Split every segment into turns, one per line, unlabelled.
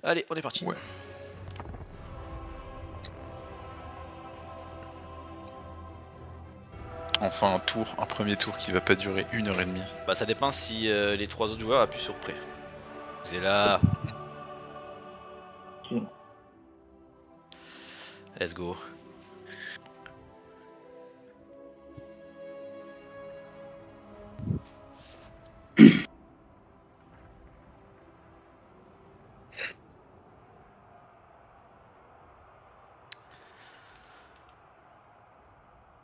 Allez, on est parti.
Ouais. Enfin un premier tour qui va pas durer 1h30.
Bah ça dépend si les 3 autres joueurs appuient sur prêt. C'est là. Let's go.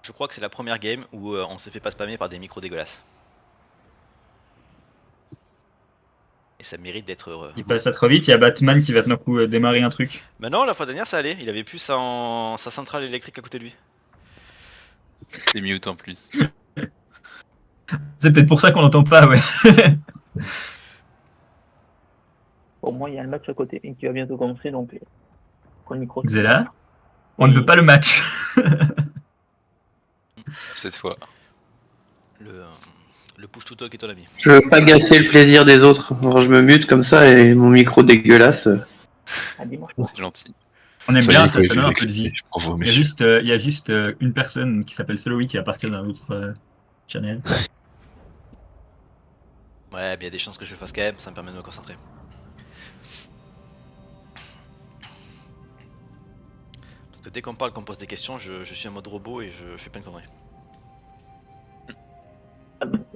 Je crois que c'est la première game où on se fait pas spammer par des micros dégueulasses. Et ça mérite d'être heureux.
Il passe ça trop vite, il y a Batman qui va tout d'un coup démarrer un truc.
Mais non, la fois dernière ça allait, il avait plus sa centrale électrique à côté de lui.
C'est mute en plus.
C'est peut-être pour ça qu'on l'entend pas, ouais.
Au moins, il y a le match à côté et qui va bientôt commencer, donc le micro.
Xela, on ne veut pas le match.
Cette fois.
Le push to talk est ton ami.
Je veux pas gâcher le plaisir des autres. Alors je me mute comme ça et mon micro dégueulasse.
À dimanche.
C'est gentil.
On aime
Ça y
bien,
est,
ça
quoi,
donne
j'ai
un peu de vie.
vexé. Bravo,
Il y a
messieurs.
juste une personne qui s'appelle Solowi qui appartient d'un autre channel.
Ouais, mais il y a des chances que je le fasse quand même, ça me permet de me concentrer. Parce que dès qu'on parle, qu'on pose des questions, je suis en mode robot et je fais plein de conneries.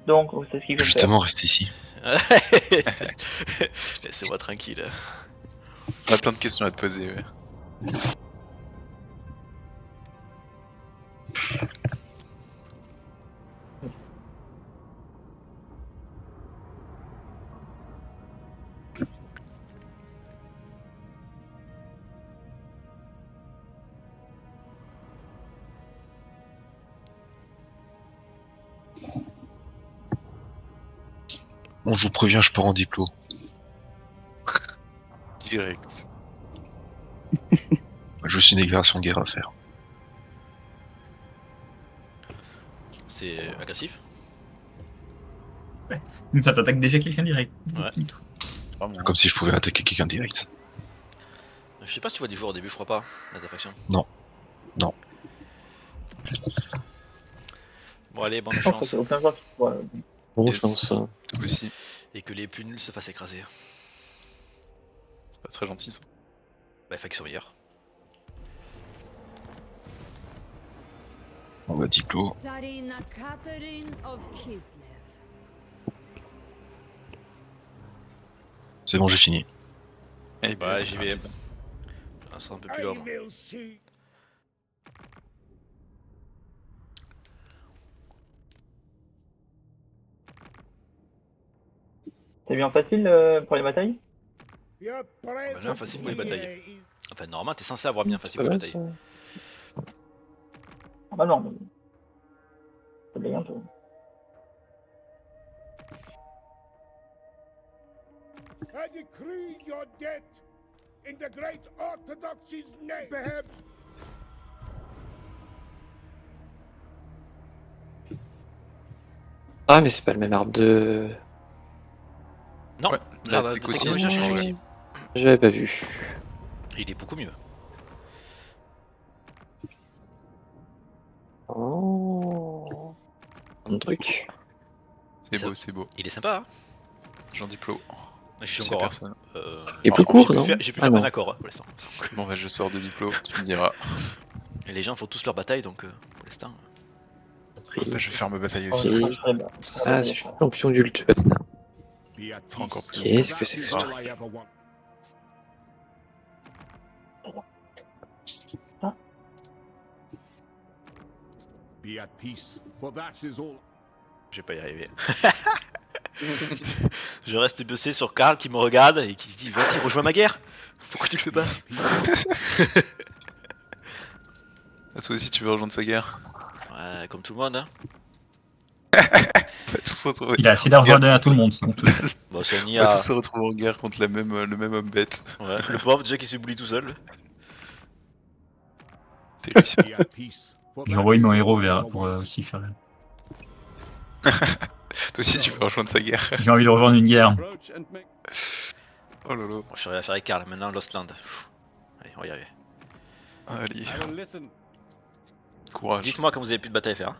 Donc, c'est ce qu'il faut faire.
Justement, reste ici.
Laissez-moi tranquille.
On a plein de questions à te poser, ouais.
Bon, je vous préviens, je pars en diplo.
Direct.
J'ai aussi une déclaration de guerre à faire.
C'est agressif.
Ça t'attaque déjà quelqu'un direct.
Ouais.
Vraiment.
Comme si je pouvais attaquer quelqu'un direct.
Je sais pas si tu vois des joueurs au début, je crois pas, à ta faction.
Non. Non.
Bon allez, bonne
Je pense que
chance.
c'est aucun joueur qui voit.
Bon
Yes.
chance.
Toi aussi.
Et que les plus nuls se fassent écraser.
C'est pas très gentil ça.
Bah faction meilleure.
On va diplo.
Tsarina Catherine of Kislev.
C'est bon, j'ai fini.
Eh ben,
Ouais, j'y vais. Ah, c'est un peu plus long. moi.
T'as vu en facile pour les batailles?
Bah, non, facile pour les batailles. Enfin, normalement, t'es censé avoir bien facile
Pas
pour les
mal,
batailles.
ça.
Ah bah non, mais... ça blague un peu.
I decree your death in the great orthodoxy's name. Beheb.
Ah, mais c'est pas le même arbre de.
Non,
Ouais,
là,
la
de
technologie
technologie a changé
change.
aussi.
J'avais pas vu.
Il est beaucoup mieux.
Oh. Un truc.
C'est beau, c'est beau.
Il est sympa, hein.
J'en diplo.
Je suis
C'est
encore.
personne.
Il est plus court,
j'ai pu
non
faire- J'ai pu
Ah
faire
non.
un accord pour l'instant.
Bon bah je sors de diplo, tu me diras.
Et les gens font tous leur bataille donc pour l'instant.
Bah, je vais faire ma bataille
Oh,
aussi.
Et-
ça serait bien.
Ah, c'est champion d'Ult maintenant.
Be at
Sera encore
peace.
plus.
Qu'est-ce que c'est que
That
ce
is
truc?
all I ever want. Be at peace, for that is all.
Je vais pas y arriver. Je reste bussé sur Karl qui me regarde et qui se dit vas-y rejoins ma guerre. Pourquoi tu le fais pas?
Ah, toi aussi tu veux rejoindre sa guerre.
Ouais, comme tout le monde hein.
On va tous se retrouver.
Il a assez d'argent à donner à tout le monde, sinon tout.
Bon c'est
On
ni
va
à...
tous se retrouver en guerre contre le même homme bête.
Ouais, le pauvre déjà qui se bully tout seul.
T'es lui.
Be at peace, for
J'ai
that
envoyé
is
mon
all
héros
I
vers,
ever
pour
want.
aussi faire la...
Toi aussi tu veux rejoindre sa guerre.
J'ai envie de rejoindre une guerre.
Approach and make-
Oh là là.
Bon, je suis arrivé à faire écart là, maintenant Lost Land. Pfff. Allez, on va y arriver.
Allez,
I will listen.
courage.
Dites-moi quand vous avez plus de bataille à faire. Hein.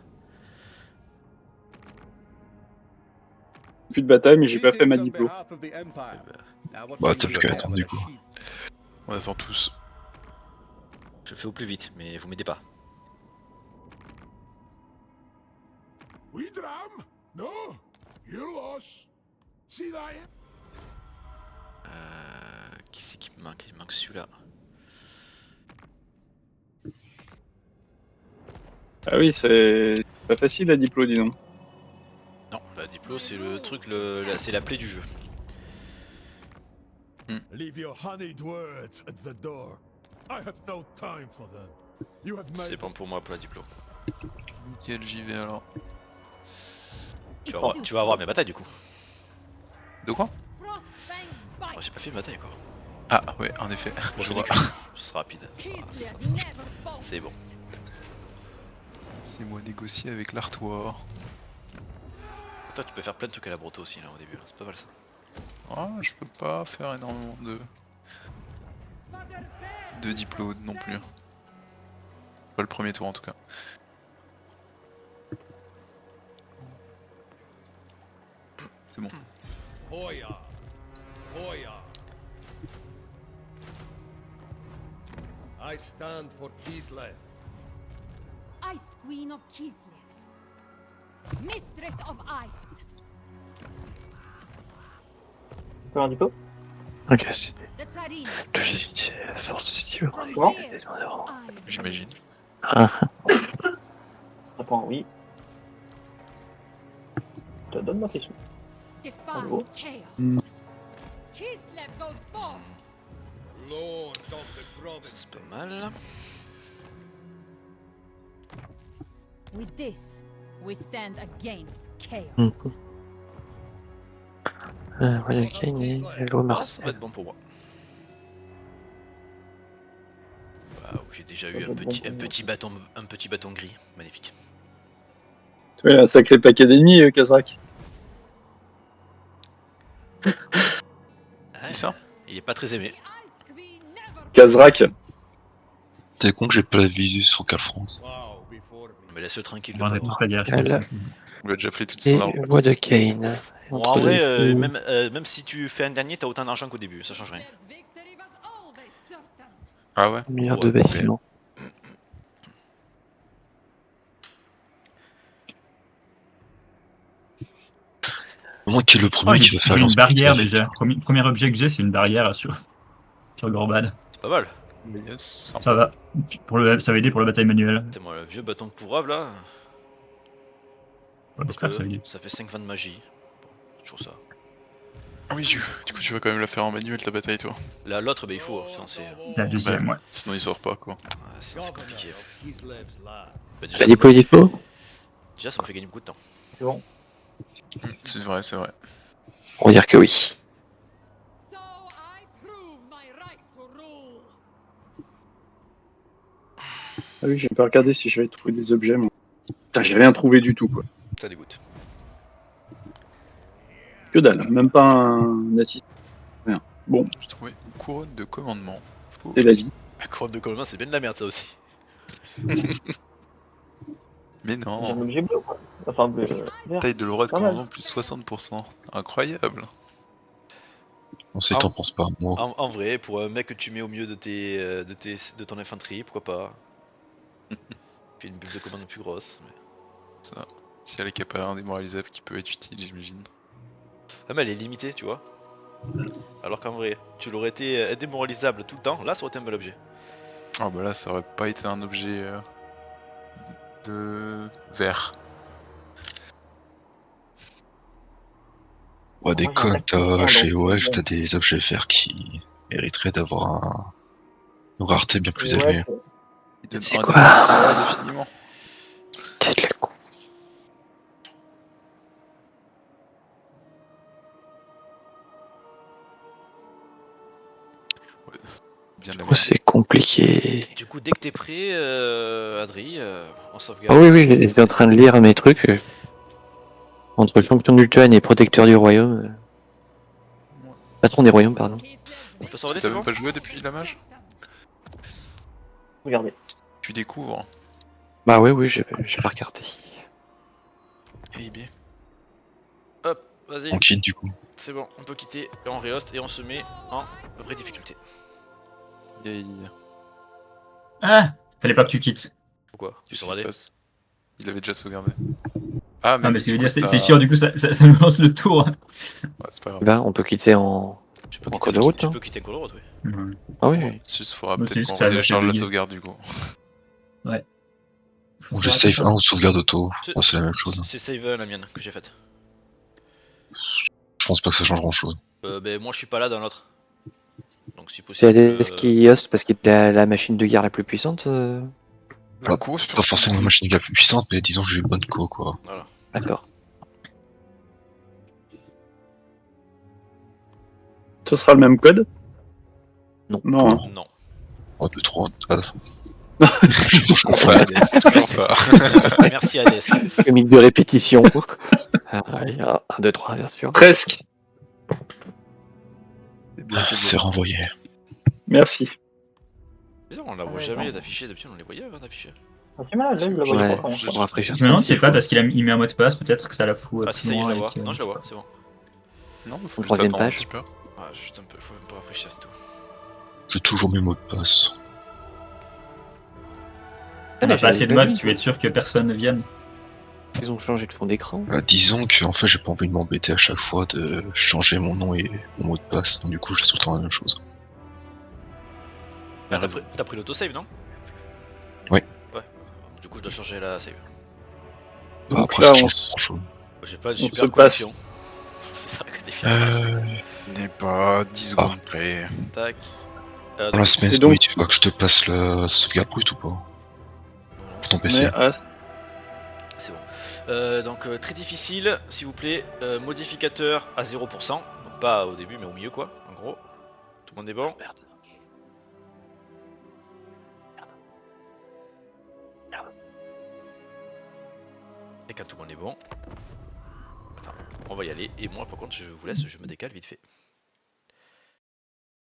Plus de bataille, mais j'ai pas fait ma
Greetings on
diplo.
behalf of the Empire. Now, what
Bah,
can
t'as
you
plus qu'à
do
attendre,
with
du coup.
a sheep?
On attend tous.
Je le fais au plus vite, mais vous m'aidez pas.
We drum? No, you lost. See that?
Qui c'est qui me manque? Il me manque celui-là.
Ah oui, c'est pas facile la diplo, dis donc.
Non, la diplo c'est le truc, c'est la plaie du jeu.
Leave your honeyed words at the door. I have no time for them. You have
C'est
made
bon pour moi pour la diplo.
Nickel, j'y vais alors.
Tu vas avoir mes batailles du coup.
De quoi?
Oh, j'ai pas fait de bataille quoi.
Ah ouais, en effet.
Bon,
Je
je
vois.
Ce sera rapide. C'est bon.
C'est moi négocier avec l'artois.
Toi tu peux faire plein de trucs à la broto aussi là au début, c'est pas mal ça.
Ah, je peux pas faire énormément de diplômes non plus. Pas le premier tour en tout cas. C'est bon.
Hoya. Hoya. I stand for Kislev.
Ice Queen of Kislev. Mistress of Ice.
Tu peux un diplo?
Ok, c'est
The Tsarina.
la force si tu veux.
From
Bon.
here, I
J'imagine.
Ah,
Ça prend oui. Je te donne ma question.
defy
Bravo.
chaos. Kislev goes forth.
Lord of the
Ça
province.
c'est pas mal.
With this, we stand against chaos.
Mhm. Voilà, Kane et Hello
Ah,
Mars.
ça va être bon pour moi. Waouh, j'ai déjà eu
Ça va être bon
un petit bâton gris, magnifique.
Tu vois, un sacré paquet d'ennemis, Kazrak.
Ah,
Qui ça?
il est pas très aimé.
The Ice Queen never
Kazrak.
T'es con que j'ai pas la visu sur Cal France.
Bow before me.
Mais laisse-le tranquille.
On
le
est
pauvre.
tous la guerre, je
Elle-
pense.
On lui a déjà pris toute
Et
son arme.
voix de Kane.
Bon,
Entre
en vrai,
les fous.
même si tu fais un dernier, t'as autant d'argent qu'au début, ça change rien.
Kislev's victory was always certain.
Ah ouais?
Milliard
Ouais,
de bâtiments.
Moi qui est le
Oh,
premier qui va faire
j'ai une
lance
barrière
spectre.
déjà. Premier objet que j'ai, c'est une barrière sur Gorban.
C'est pas mal.
Yes.
Ça va. Ça va aider pour la bataille manuelle.
C'est moi le vieux bâton de pourrave là.
Ouais, J'espère que ça va aider.
Ça fait 5 vents de magie. Bon, c'est toujours ça.
Ah oui, du coup tu vas quand même la faire en manuel ta bataille toi.
Là, l'autre, bah il faut, sinon c'est
La deuxième, ouais.
Sinon il sort pas quoi.
c'est compliqué.
Governor of Kislev's land.
Bah,
La diplo est dispo?
déjà, ça me fait gagner beaucoup de temps.
C'est bon.
C'est vrai, c'est vrai.
On va dire que oui.
So I prove my right to rule.
Ah oui, j'ai pas regardé si j'avais trouvé des objets, moi. Putain, j'ai rien trouvé du tout, quoi.
Ça dégoûte.
Que dalle, même pas un assistant. Rien. Bon,
J'ai trouvé une couronne de commandement. Faut-
c'est la vie.
La couronne de Coleman, c'est bien de la merde ça aussi.
Mais
Il y a un
non,
objet bleu, quoi. Enfin, bleu. Vert.
taille de l'aura de
Pas mal.
commandement plus 60%. Incroyable.
On sait, t'en penses pas. Moi,
En vrai, pour un mec que tu mets au milieu de ton infanterie, pourquoi pas. Puis une bulle de commande plus grosse. Mais...
Si elle est capable indémoralisable qui peut être utile, j'imagine.
Ah, mais elle est limitée, tu vois. Alors qu'en vrai, tu l'aurais été indémoralisable tout le temps, là ça aurait été un bel objet.
Ah bah là, ça aurait pas été un objet de vert.
ouais, des
Moi, j'ai un
codes,
sac de
t'as chez
donc,
OF,
bon.
t'as des objets verts qui mériteraient d'avoir une rareté bien plus
Ouais,
élevée.
Il donne
C'est
un
quoi
définitivement.
C'est de la con.
Ouais, bien de la
Oh,
merde.
c'est compliqué.
Du coup, dès que t'es prêt, Adri, on sauvegarde.
Ah oui, oui, j'étais en train de lire mes trucs. Entre champion d'Ultuan et protecteur du royaume. Patron des royaumes, pardon.
On peut sauvegarder,
T'as
c'est
même
bon?
pas joué depuis la mage?
Regardez.
Tu découvres.
Bah oui, j'ai pas regardé.
Eh bien.
Hop, vas-y.
On quitte du coup.
C'est bon, on peut quitter et on réhoste et on se met en vraie difficulté.
Ah, fallait pas que tu quittes.
Pourquoi? Tu
Qu'est-ce qui se
sauvegarder?
passe? Il avait déjà sauvegardé. Ah,
Non, mais ce
du
que je veux
coup,
dire, c'est
t'as-
chiant, du coup, ça me lance le tour.
Ouais, c'est pas grave.
Bah, on peut quitter en.
Tu peux
En
quitter,
cours de route,
tu
hein.
peux quitter cours de route, oui.
Ouais.
Ah oui,
Ouais,
oui.
c'est juste, faudra
Moi,
peut-être
c'est juste
qu'on
que ça m'a fait
redécharge la
bugger.
sauvegarde du coup.
Faut
Bon,
se
j'ai
rappeler
save
ça.
1 ou sauvegarde auto.
C'est-
Bon, c'est la même chose.
C'est save 1 la mienne que j'ai faite.
Je pense pas que ça change grand chose.
Ben moi je suis pas là dans l'autre. Donc si
C'est
possible.
Hades qui host parce qu'il a la machine de guerre la plus puissante.
La course,
Pas forcément une machine la plus puissante, mais disons que j'ai une bonne co quoi.
Voilà.
D'accord.
Ce sera le même code?
Non.
Non. hein.
Non.
Oh, 2, 3, à la fin. Je confonds.
c'est toujours ça.
Merci Hades.
Comique de répétition. 1, 2, 3, bien sûr.
Presque.
C'est bien, c'est
C'est
bon.
renvoyé.
Merci.
On la voit
Ouais,
jamais
non.
d'afficher, d'habitude on les voyait avant d'afficher.
Ah, c'est malade, là, je la voyais
Ouais,
pas quand
je rafraîchir.
Je me demande si
c'est
c'est pas
fou.
parce qu'il met un mot de passe, peut-être que ça la fout
Ah si ça y est, je
loin
la
et
vois.
que-
Non je la vois, c'est bon.
Non, mais faut juste
Troisième
attendre un
page.
petit peu.
Ouais, juste un peu, faut même pas rafraîchir, c'est tout.
J'ai toujours mes mots de passe.
On
mais
a pas assez de
j'avais
mode,
vu.
tu veux être sûr que personne ne vienne.
Ils ont changé de fond d'écran.
Disons que en fait j'ai pas envie de m'embêter à chaque fois de changer mon nom et mon mot de passe, donc du coup je laisse tout le temps la même chose.
Ah, t'as pris l'autosave non?
Oui.
Ouais. Du coup je dois changer la save.
Bah, après
là,
ça
on
change
s-
grand chose.
J'ai pas une
On
super
se passe.
connexion. C'est ça que des films.
N'est pas 10 secondes près.
Tac.
Dans la semaine,
Et donc-
oui, tu veux que je te passe la sauvegarde brute ou pas? Pour ton PC.
Mais ah,
C'est bon. Donc très difficile, s'il vous plaît. Modificateur à 0%. Donc pas au début mais au milieu quoi, en gros. Tout le monde est bon.
Merde.
Et quand tout le monde est bon. Attends, on va y aller. Et moi par contre je vous laisse, je me décale vite fait.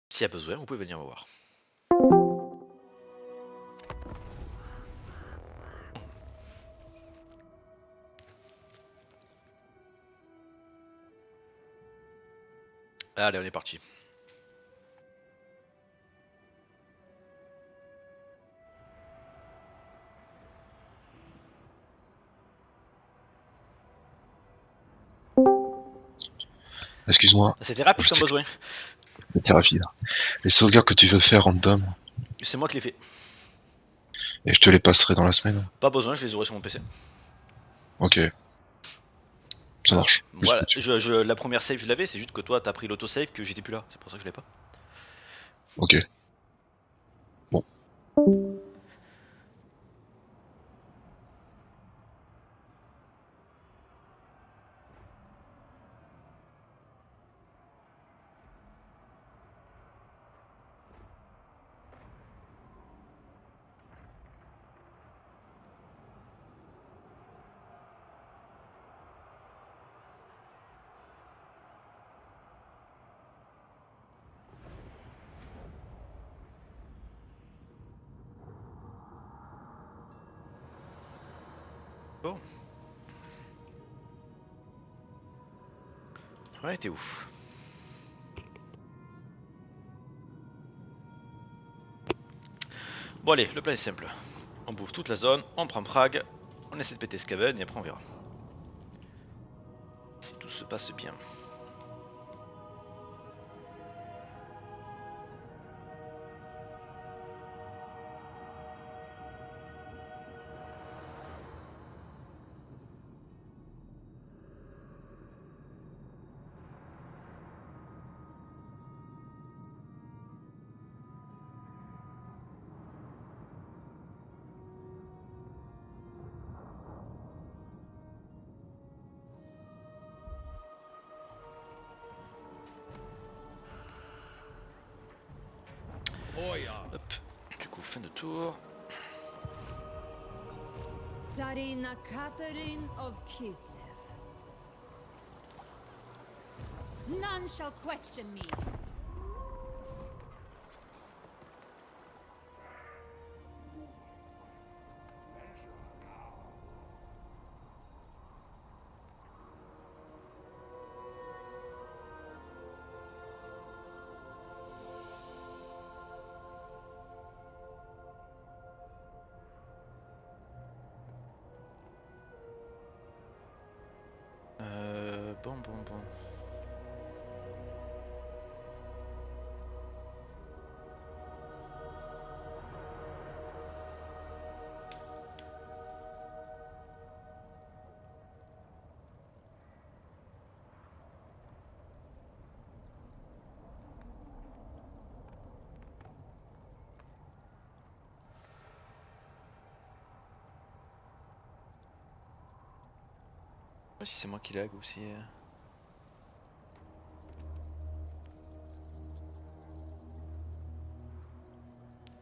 S'il y a besoin, vous pouvez venir me voir. Allez, on est parti.
Excuse-moi,
C'était rapide
Je
ton
sais
besoin.
c'était rapide. Les sauvegardes que tu veux faire random,
C'est moi qui l'ai fait.
et je te les passerai dans la semaine.
Pas besoin, je les aurai sur mon PC.
Ok. Ça marche. Juste
Voilà,
que tu-
la première save je l'avais, c'est juste que toi t'as pris l'autosave que j'étais plus là. C'est pour ça que je l'ai pas.
Ok.
Bon. Ouais, t'es ouf. Bon allez, le plan est simple. On bouffe toute la zone, on prend Prague, on essaie de péter Skaven et après on verra. Si tout se passe bien. Hop, du coup fin de tour.
Tsarina Catherine of Kislev. None shall question me.
Bon. Je sais pas si c'est moi qui lag ou si...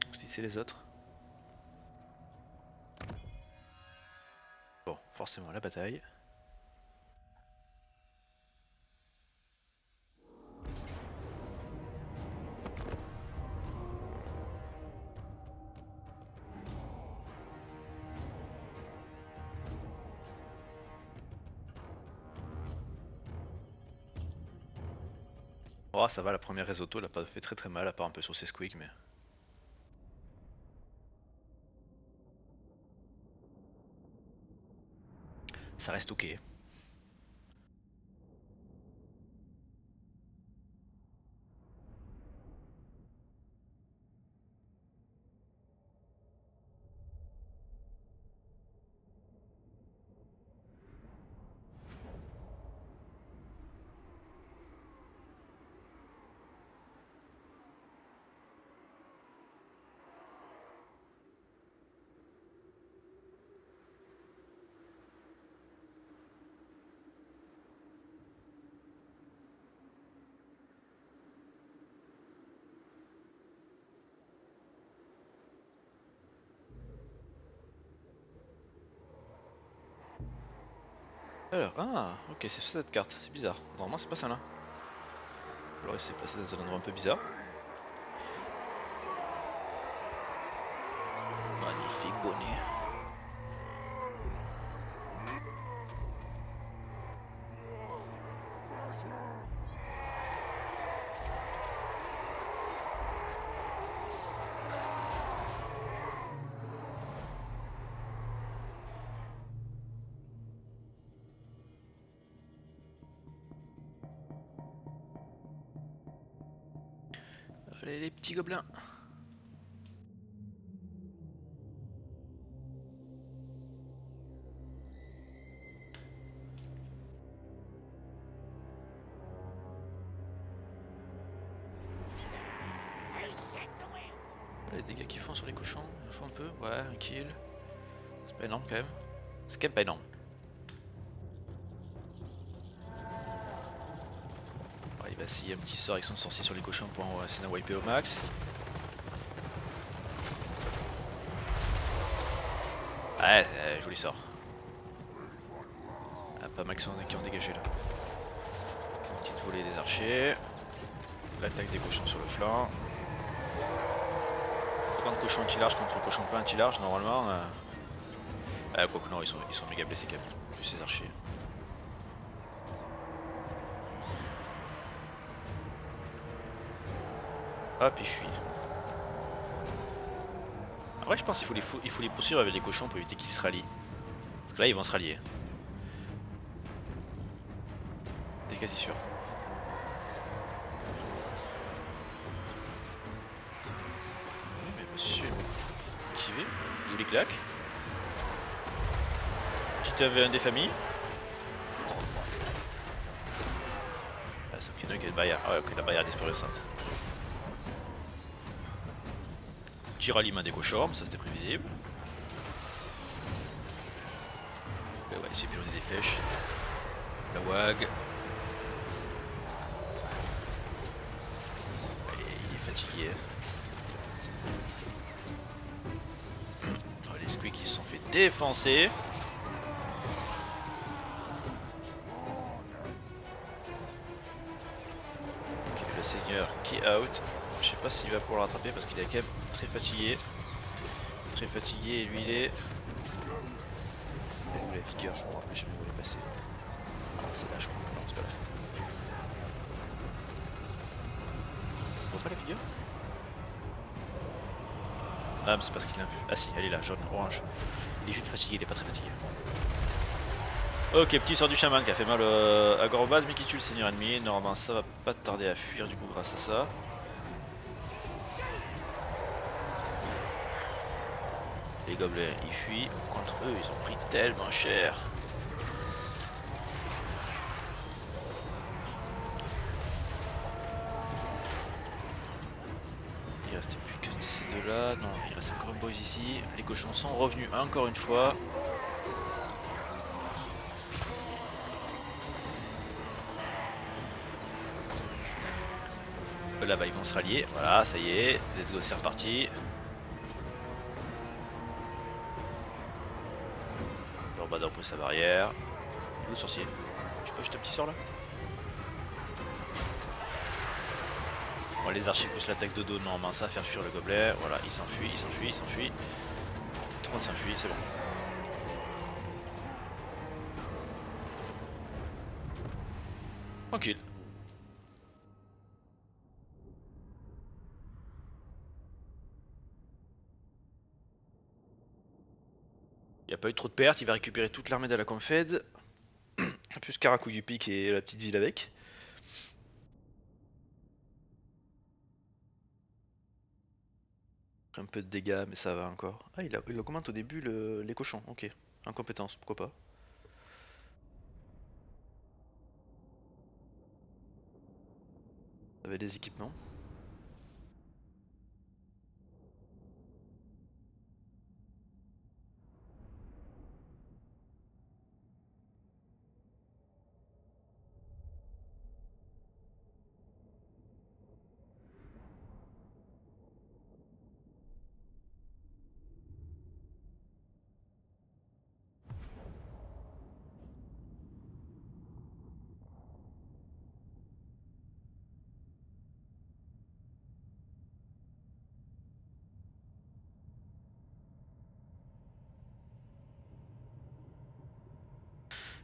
ou si c'est les autres. Bon, forcément la bataille. Oh ça va, la première risotto elle a pas fait très mal à part un peu sur ses squeaks mais... ça reste ok. Alors, ah, ok, c'est cette carte, c'est bizarre. Normalement, c'est pas ça là. Alors, il s'est passé dans un endroit un peu bizarre. Magnifique bonnet. Allez, les petits gobelins. Les dégâts qu'ils font sur les cochons, ils font un peu, ouais, un kill. C'est pas énorme quand même. C'est quand même pas énorme. Ouais, il va essayer un petit sort avec son sorcier sur les cochons pour essayer de wiper au max. Ouais, joli sort. Ah, pas mal qui ont dégagé là. Une petite volée des archers. L'attaque des cochons sur le flanc. Quand le cochon anti-large contre le cochon pas anti-large, normalement. Quoique non, ils sont méga blessés quand même, plus ces archers. Hop, il fuit. Après, je pense qu'il faut les poursuivre avec les cochons pour éviter qu'ils se rallient. Parce que là, ils vont se rallier. C'est quasi sûr. Oui, mais monsieur, motivé, joli claque. Petit AV1 des familles. Ah, sauf qu'il y en a qui a une barrière. Ah ouais, ok, la barrière est disparaissante. Petit ralliement des cochons, ça c'était prévisible. Et ouais, c'est pilonner des flèches. La wag. Il est fatigué. Oh, les squeaks ils se sont fait défoncer. out. Je sais pas s'il va pouvoir le rattraper parce qu'il est quand même très fatigué. Très fatigué et lui il est... Où la vigueur, je me rappelle jamais où elle est passée. Ah c'est là je crois, non c'est pas là. On voit pas la vigueur? Ah mais c'est parce qu'il a vu. Ah si, elle est là, jaune, orange. Il est juste fatigué, il est pas très fatigué. Ok, petit sort du chaman qui a fait mal à Gorbad mais qui tue le seigneur ennemi. Normalement ça va pas tarder à fuir du coup grâce à ça. Les gobelets ils fuient, contre eux ils ont pris tellement cher. Il reste plus que ces deux là, non il reste encore un boys ici. Les cochons sont revenus encore une fois. Là-bas ils vont se rallier, voilà ça y est, let's go c'est reparti. Gorbad repousse sa barrière. Le sorcier. Tu peux jeter un petit sort là? Bon les archers plus l'attaque de dos, normalement ça va faire fuir le gobelet. Voilà il s'enfuit, il s'enfuit, il s'enfuit. Tout le monde s'enfuit, c'est bon. Tranquille. Il n'y a pas eu trop de pertes, il va récupérer toute l'armée de la Confed. Plus Karakou du Pic et la petite ville avec. Un peu de dégâts mais ça va encore. Ah il augmente au début les cochons, ok. Incompétence, pourquoi pas. Ça avait des équipements.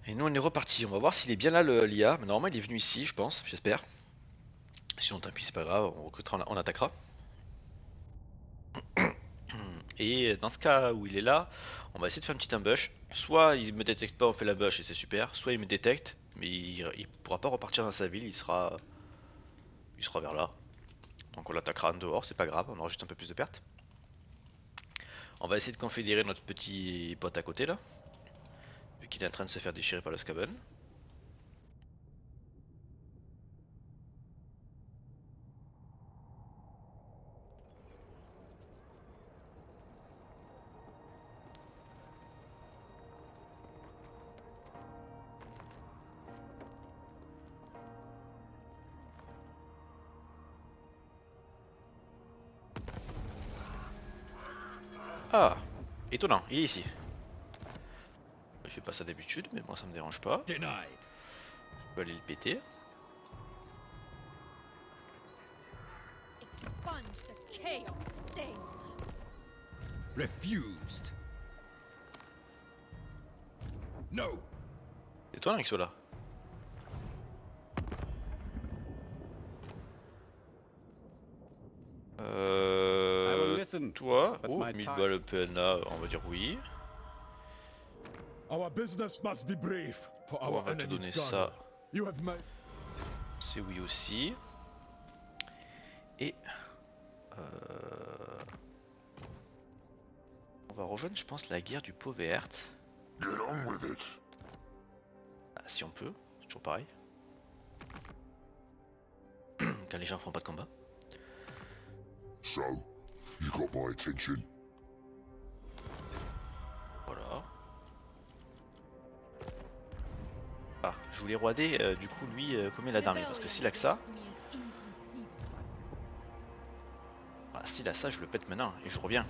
Et nous on est reparti, on va voir s'il est bien là l'IA. Mais normalement il est venu ici je pense, j'espère. Sinon tant pis c'est pas grave, on recrutera, on attaquera. Et dans ce cas où il est là, on va essayer de faire une petite ambush. Soit il me détecte pas, on fait l'ambush et c'est super. Soit il me détecte, mais il pourra pas repartir dans sa ville, il sera vers là. Donc on l'attaquera en dehors, c'est pas grave, on aura juste un peu plus de pertes. On va essayer de confédérer notre petit pote à côté là. Vu qu'il est en train de se faire déchirer par le Skaven. Ah, étonnant, il est ici. Je fais pas ça d'habitude, mais moi ça me dérange pas. Je peux aller le péter.
Expunge the chaos stain.
Refused. No.
C'est toi qu'il soit là. Toi, oh, 1000 balles PNA, on va dire oui.
Our business must be brief for
On
our
va te
enemies
donner
gather.
ça.
You have made
C'est oui aussi. Et on va rejoindre je pense la guerre du Pauvert.
Get on with it.
Ah, si on peut, c'est toujours pareil. Quand les gens font pas de combat.
So, you got my attention.
Voilà. Ah, je voulais roider, du coup lui, combien il a d'armée? Parce que s'il a que ça, s'il a ça, je le pète maintenant et je reviens.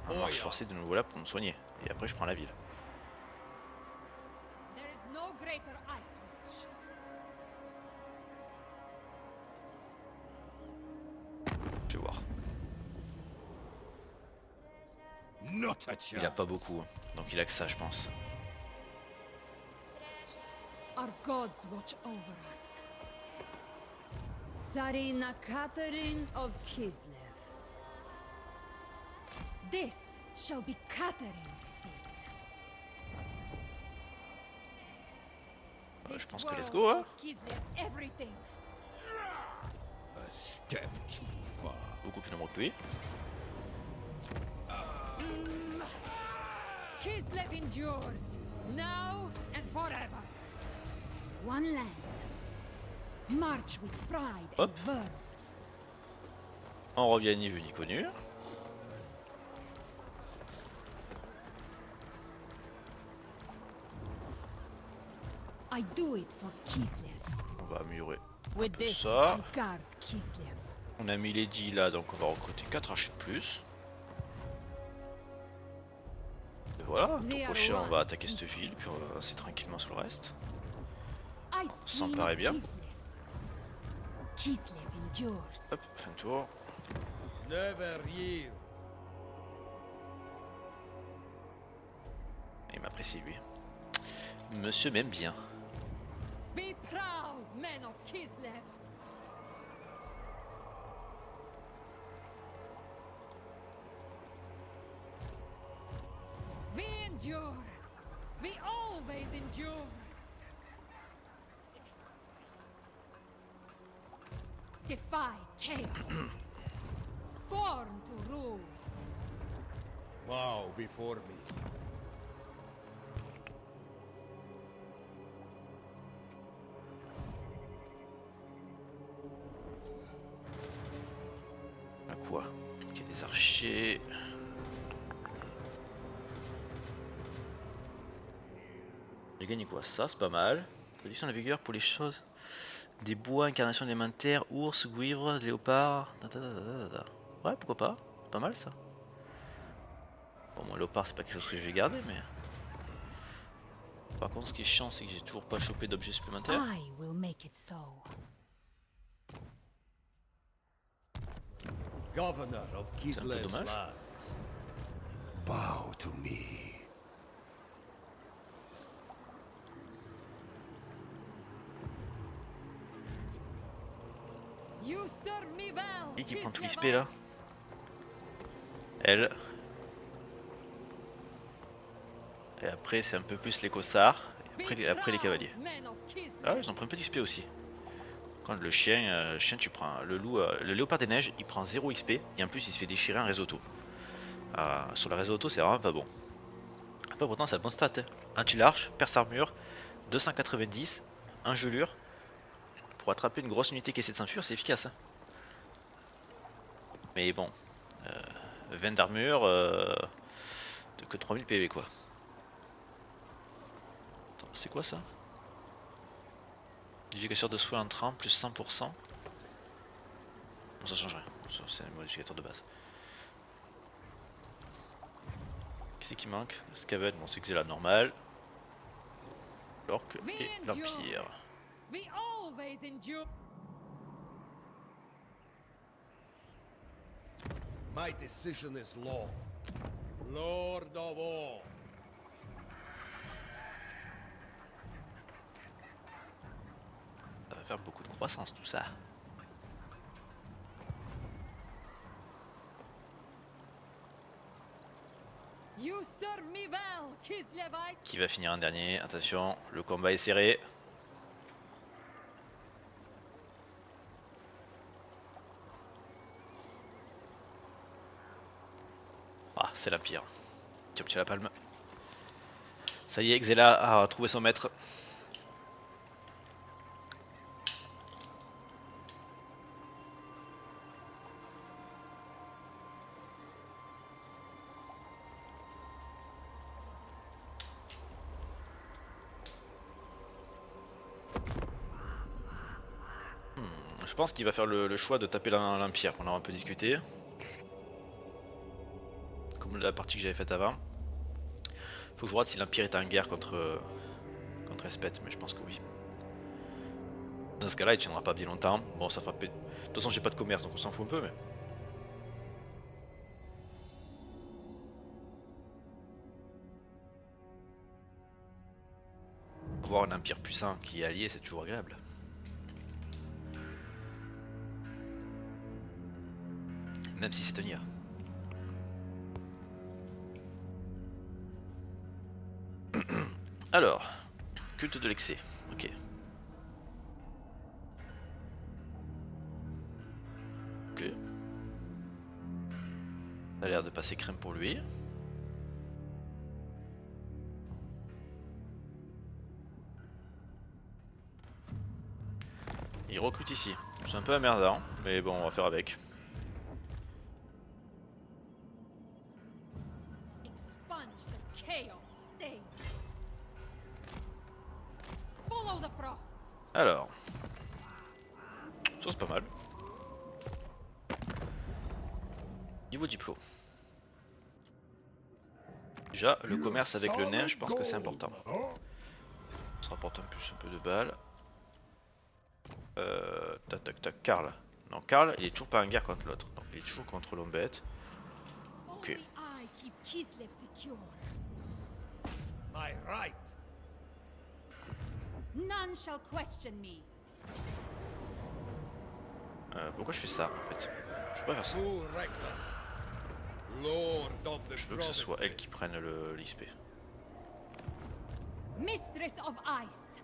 Alors, je suis forcé de nouveau là pour me soigner. Et après, je prends la ville.
There is no greater ice witch.
Not a chance.
Il a pas beaucoup, hein. Donc il a que ça, je pense.
Our gods watch over us. Tsarina Catherine of Kislev. This shall be Catherine's seat.
Je pense que let's go, hein.
Kislev everything.
A step too far.
Beaucoup plus nombreux que lui.
Kislev endures, now and forever. One land. March with pride
Hop.
and verve.
On revient ni vu ni connu.
I do it for Kislev.
On va améliorer
With
peu
this,
ça.
I guard Kislev.
On a mis Lady là, donc on va recruter 4 archers de plus. Et voilà,
They
tour
are
prochain on
one.
va attaquer cette ville, puis on va avancer tranquillement sur le reste.
I
Ça me
scream
paraît bien.
Kislev. Kislev endures.
Hop, fin de tour.
Never yield.
Il m'apprécie lui. Monsieur m'aime bien.
Be proud, men of Kislev. We endure. We always endure. Defy chaos. Born to rule.
Bow before me.
À quoi? Il y a des archers. J'ai gagné quoi? Ça, c'est pas mal. Réduction de la vigueur pour les choses. Des bois, incarnation élémentaire, ours, guivre, léopard. Ouais, pourquoi pas? C'est pas mal ça. Bon, moi, léopard, c'est pas quelque chose que je vais garder, mais. Par contre, ce qui est chiant, c'est que j'ai toujours pas chopé d'objets supplémentaires.
I will make it so.
Governor of Kislev's
dommage.
lands. Bow to me.
You serve me well.
Et qui prend tout
Kislevites.
l'XP là? Elle. Et après, c'est un peu plus les cossards. Et après les cavaliers. Ah, ils ont pris un peu d'XP aussi. Quand le chien, tu prends le loup, le léopard des neiges, il prend 0 XP et en plus il se fait déchirer un risotto. Sur le risotto, c'est vraiment pas bon. Après, pourtant, c'est un bon stat. Hein. Anti-large, perce armure, 290, engelure. Pour attraper une grosse unité qui essaie de s'enfuir, c'est efficace. Hein. Mais bon, 20 d'armure, que 3000 PV quoi. Attends, c'est quoi ça? Modificateur de soin entrant, plus 100%. Bon, ça change rien, c'est un modificateur de base. Qui c'est qui manque? Scaven, bon c'est que c'est la normale. L'orc et l'empire.
We always endure.
My decision is law. Lord of all.
Ça va faire beaucoup de croissance tout ça.
You serve me well, Kislevites.
Qui va finir en dernier? Attention, le combat est serré. Ah, c'est l'Empire. Tu obtiens la palme. Ça y est, Xela a trouvé son maître. Je pense qu'il va faire le choix de taper l'Empire, qu'on a un peu discuté. Comme la partie que j'avais faite avant. Faut que je regarde si l'Empire est en guerre contre Espeth, mais je pense que oui. Dans ce cas-là, il tiendra pas bien longtemps. Bon, ça fera de toute façon, j'ai pas de commerce, donc on s'en fout un peu, mais. Avoir un empire puissant qui est allié, c'est toujours agréable. Même si c'est un IA. Alors, culte de l'excès, ok. Ok. Ça a l'air de passer crème pour lui. Il recrute ici. C'est un peu emmerdant, mais bon, on va faire avec.
Expunge the chaos stain. Follow the frosts.
Alors, ça c'est pas mal. Niveau diplôme. Déjà, le commerce avec le nain, je pense que c'est important. Ça rapporte un peu de balles. Tac tac tac, Karl. Non, Karl, il est toujours pas en guerre contre l'autre. Donc il est toujours contre l'Ombette. Ok.
Only I keep Kislev secure.
My right.
None shall question me.
Pourquoi je fais ça en fait? Je peux pas faire ça.
Too reckless. Lord of the
Je veux que ce soit elle qui prenne l'XP.
Mistress of ice.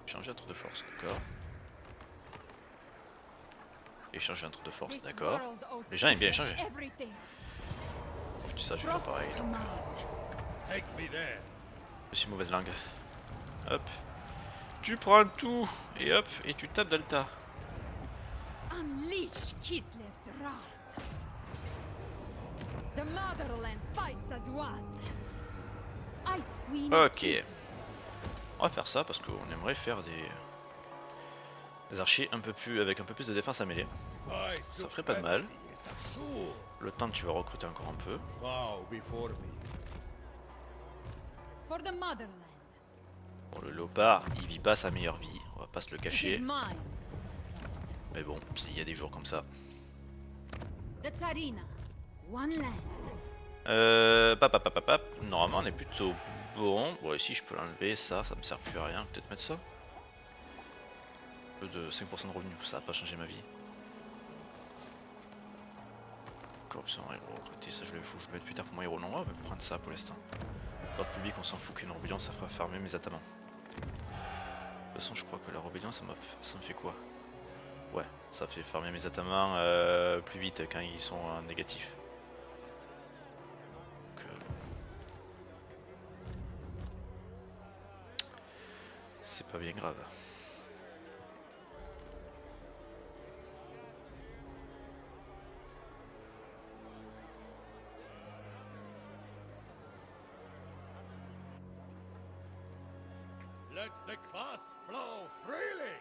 Changer un tour de force, d'accord. Échanger un tour de force,
This
d'accord.
world owes
Les gens aiment bien
Kislev
échanger.
everything.
Je dis ça, je vais faire
Frost
pareil.
to mine.
Take me there.
Je suis mauvaise langue. Hop. Tu prends tout et hop, et tu tapes Delta.
Unleash Kislev's wrath. The motherland fights as one. Ice Queen. of
Ok.
Kislev.
On va faire ça parce qu'on aimerait faire des archers avec un peu plus de défense à mêlée.
My
Ça ferait pas de mal.
supremacy is assured.
Le temps tu vas recruter encore un peu.
Bow before me.
For the motherland.
Bon, le léopard, il vit pas sa meilleure vie, on va pas se le
It is
cacher.
mine.
Mais bon, il y a des jours comme ça.
The Tsarina. One land.
Pap. Normalement on est plutôt bon. Bon ici je peux l'enlever, ça me sert plus à rien. Peut-être mettre ça. De 5% de revenus, ça va pas changer ma vie. Corruption, héros, recruter, ça je le fous, je le mets plus tard pour mon héros. Non, on va prendre ça pour l'instant. L'ordre public, on s'en fout qu'une rébellion, ça fera farmer mes atamans. De toute façon, je crois que la rébellion, ça me fait quoi? Ouais, ça fait farmer mes atamans plus vite quand ils sont négatifs. Donc, c'est pas bien grave.
Let the kvass flow freely.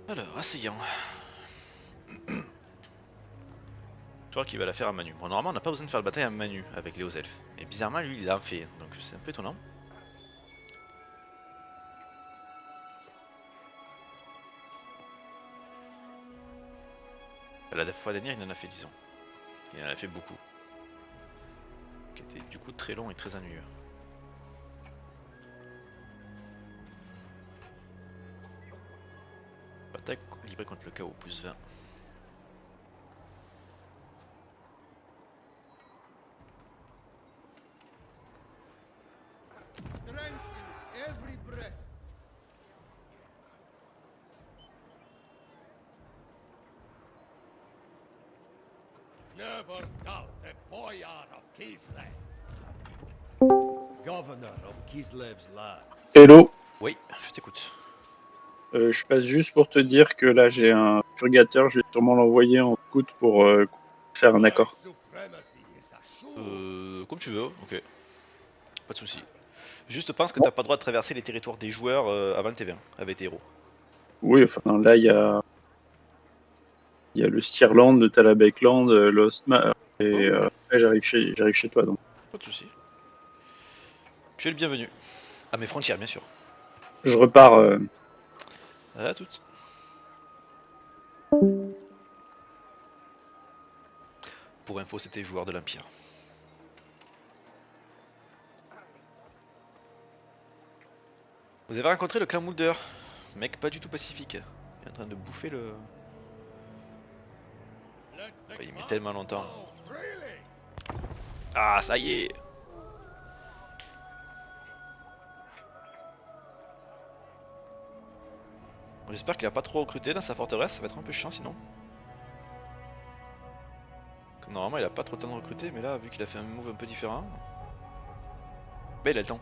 Alors, asseyant. Je crois qu'il va la faire à Manu. Bon, normalement, on n'a pas besoin de faire la bataille à Manu avec les hauts elfes. Et bizarrement, lui, il l'a fait. Donc, c'est un peu étonnant. La fois dernière, il en a fait 10 ans. Il en a fait beaucoup. Qui était du coup très long et très ennuyeux. Bataille livrée contre le chaos, plus 20.
Strength in every breath. Never doubt the Boyar of Kislev. Governor of Kislev's land.
Hello,
Oui, je t'écoute.
je passe juste pour te dire que là j'ai un purgateur, je vais sûrement l'envoyer en scout pour faire un accord.
My supremacy is assured.
Comme tu veux, ok. Pas de soucis. Juste pense que t'as pas le droit de traverser les territoires des joueurs avant le TV1 avec tes héros.
Oui, enfin là il y a le Stirland, le Talabekland, l'Ostma, et après j'arrive chez toi donc.
Pas de soucis. Tu es le bienvenu. À mes frontières, bien sûr.
Je repars
À toutes. Pour info, c'était joueur de l'Empire. Vous avez rencontré le clan Mulder, mec pas du tout pacifique. Il est en train de bouffer le... Enfin, il met tellement longtemps. Ah, ça y est. J'espère qu'il a pas trop recruté dans sa forteresse, ça va être un peu chiant sinon. Comme normalement il a pas trop le temps de recruter, mais là vu qu'il a fait un move un peu différent... Bah il a le temps.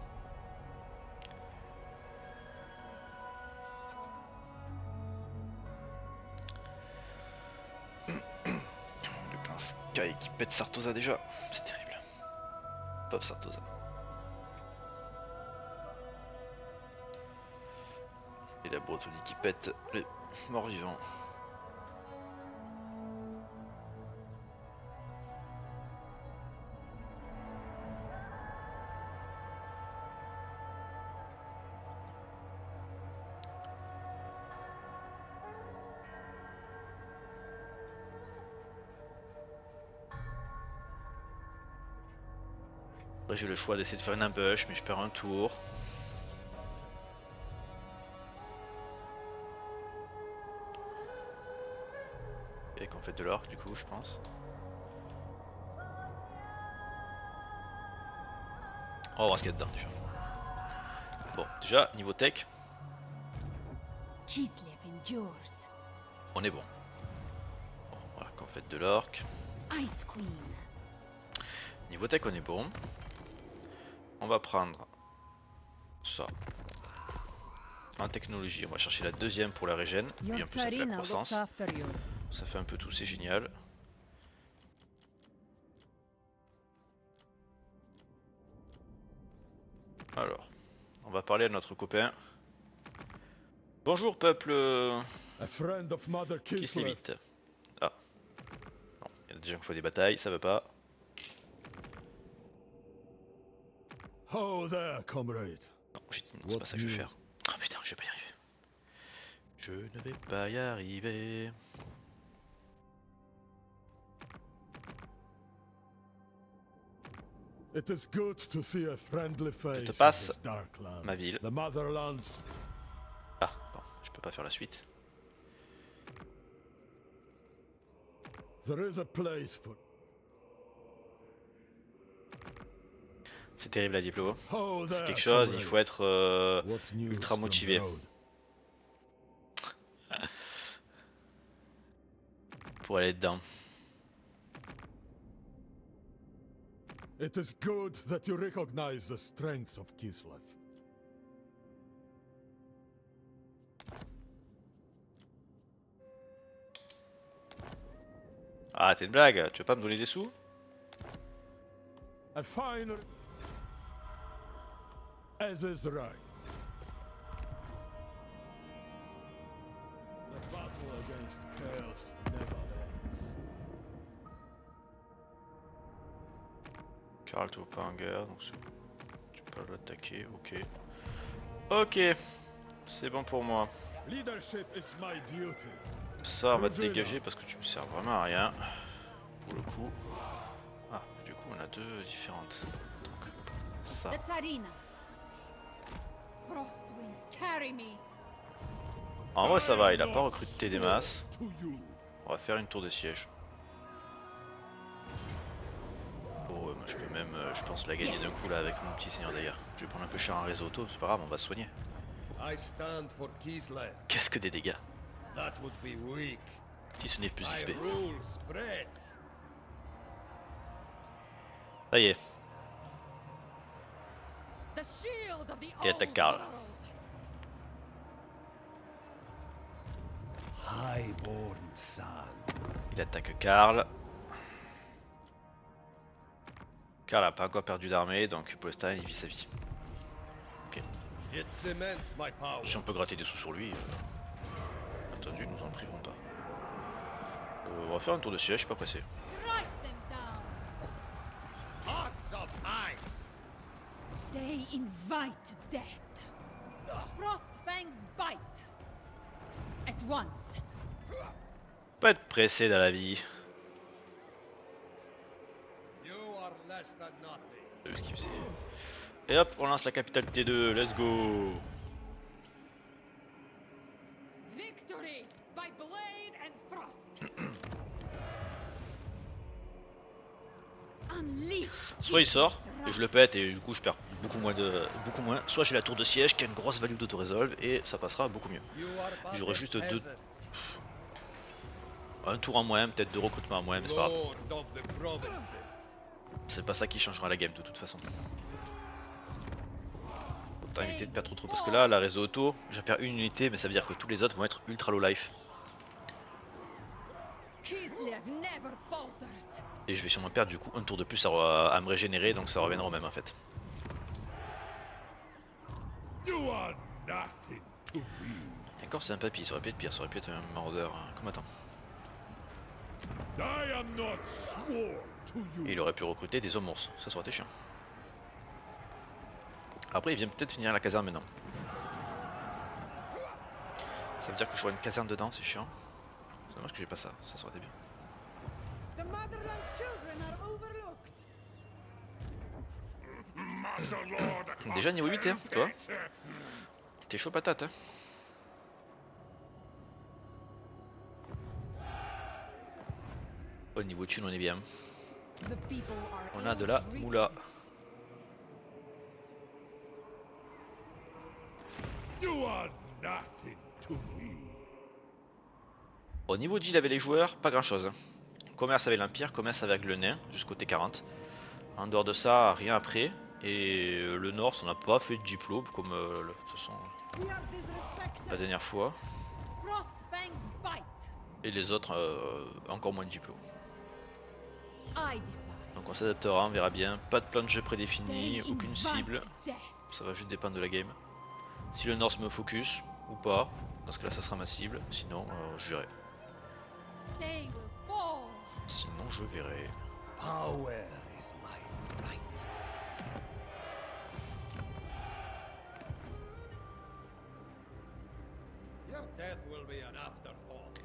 Le plan Sky qui pète Sartosa déjà, c'est terrible. Pauvre Sartosa. Et la Bretonie qui pète les morts vivants. Après j'ai le choix d'essayer de faire une ambush, mais je perds un tour. Et qu'on fait de l'orc du coup je pense. On va voir ce qu'il y a dedans déjà. Bon, déjà niveau tech,
Kislev endures.
on est bon. Bon voilà, qu'on fait de l'orc.
Ice Queen.
Niveau tech on est bon. On va prendre ça. En technologie, on va chercher la deuxième pour la régène. Et en plus ça fait la croissance. Ça fait un peu tout, c'est génial. Alors, on va parler à notre copain. Bonjour peuple qui se limite. Ah. Non, il y a des gens qui font des batailles, ça veut pas.
How there, comrade?
Non, j'ai dit non, c'est pas ça que je vais faire. Oh putain, je vais pas y arriver. Je ne vais pas y arriver.
It is good to see a friendly face
Je te passe
in this dark land.
ma ville.
The motherlands.
Ah, bon, je peux pas faire la suite.
There is a place for.
C'est terrible la diplo.
How
C'est
there,
quelque chose, il
comrade?
faut être
What news
ultra
from
motivé.
the road?
Pour aller dedans.
It is good that you recognize the strengths of Kislev.
Ah, t'es une blague, tu veux pas me donner des sous?
A finer as is right. The battle against chaos never ends.
Karl, tu vas pas en guerre, donc tu peux pas l'attaquer, ok. Ok, c'est bon pour moi.
Leadership is my duty.
Ça, on va te dégager parce que tu me sers vraiment à rien. Pour le coup. Ah, du coup, on a deux différentes. Donc, ça.
The Tsarina. Frostwinds, carry me.
En vrai, ça va, il a pas recruté des masses.
To you.
On va faire une tour de siège. Oh, moi je peux même, je pense, la gagner d'un coup là avec mon petit seigneur d'ailleurs. Je vais prendre un peu cher en réseau auto, c'est pas grave, on va se soigner. Qu'est-ce que des dégâts? Si ce n'est plus XP. Ça y est,
The shield of the
et attaque
old
Karl.
world.
Il attaque Karl. Karl a pas encore perdu d'armée, donc pour l'instant il vit sa vie. Ok. Si on peut gratter des sous sur lui, entendu, nous en priverons pas. On va faire un tour de siège, je suis pas pressé.
Strike them down. They invite death. Frostfang's bite. once.
Pas être pressé dans la vie. Ce qu'il faisait. Et hop, on lance la capitale T2, let's go.
Victory by blade and frost. Unleash.
Soit il sort et je le pète et du coup je perds beaucoup moins, soit j'ai la tour de siège qui a une grosse value d'auto-resolve et ça passera beaucoup mieux. J'aurai juste un tour en moins, peut-être 2 recrutements en moins, mais c'est pas grave. C'est pas ça qui changera la game de toute façon. Autant éviter de perdre trop parce que là, la réseau auto, je perds une unité mais ça veut dire que tous les autres vont être ultra low life.
Kislev never falters.
Et je vais sûrement perdre du coup un tour de plus à me régénérer, donc ça reviendra au même en fait.
You are nothing to me.
Et encore c'est un papy, ça aurait pu être pire, ça aurait pu être un maraudeur combattant.
I am not sworn to you.
Et il aurait pu recruter des hommes ours, ça aurait été chiant. Après il vient peut-être finir la caserne maintenant. Ça veut dire que j'aurai une caserne dedans, c'est chiant. C'est dommage que j'ai pas ça, ça aurait été bien.
The motherland's children are overlooked.
Déjà niveau 8 hein, toi. T'es chaud patate hein. Au niveau thune on est bien.
The people are
On a de la moula.
You are nothing to me.
Au niveau deal avec les joueurs, pas grand chose. Commerce avec l'Empire, commerce avec le nain jusqu'au T40. En dehors de ça, rien après. Et le Nord, on n'a pas fait de diplôme comme de toute façon
We are disrespected.
la dernière fois.
Frostfang's bite.
Et les autres, encore moins de diplôme.
I decide.
Donc on s'adaptera, on verra bien. Pas de plan de jeu prédéfini,
They
aucune
invite
cible.
death.
Ça va juste dépendre de la game. Si le North me focus ou pas, dans ce cas là ça sera ma cible. Sinon, je verrai.
They will fall.
Sinon, je verrai.
Power is my right. Your death will be an afterthought.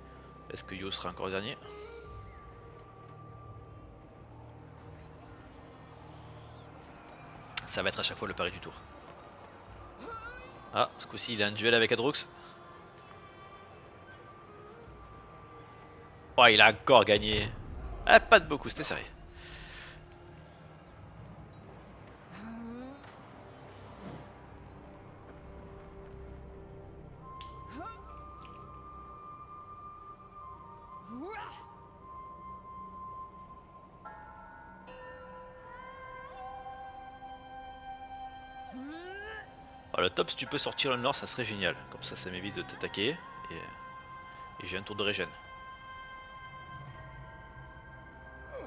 Est-ce que Yo sera encore dernier? Ça va être à chaque fois le pari du tour. Ah, ce coup-ci il a un duel avec Adrox. Oh, il a encore gagné. Ah, pas de beaucoup, c'était serré. Alors, le top, si tu peux sortir le nord, ça serait génial. Comme ça m'évite de t'attaquer. Et j'ai un tour de régène.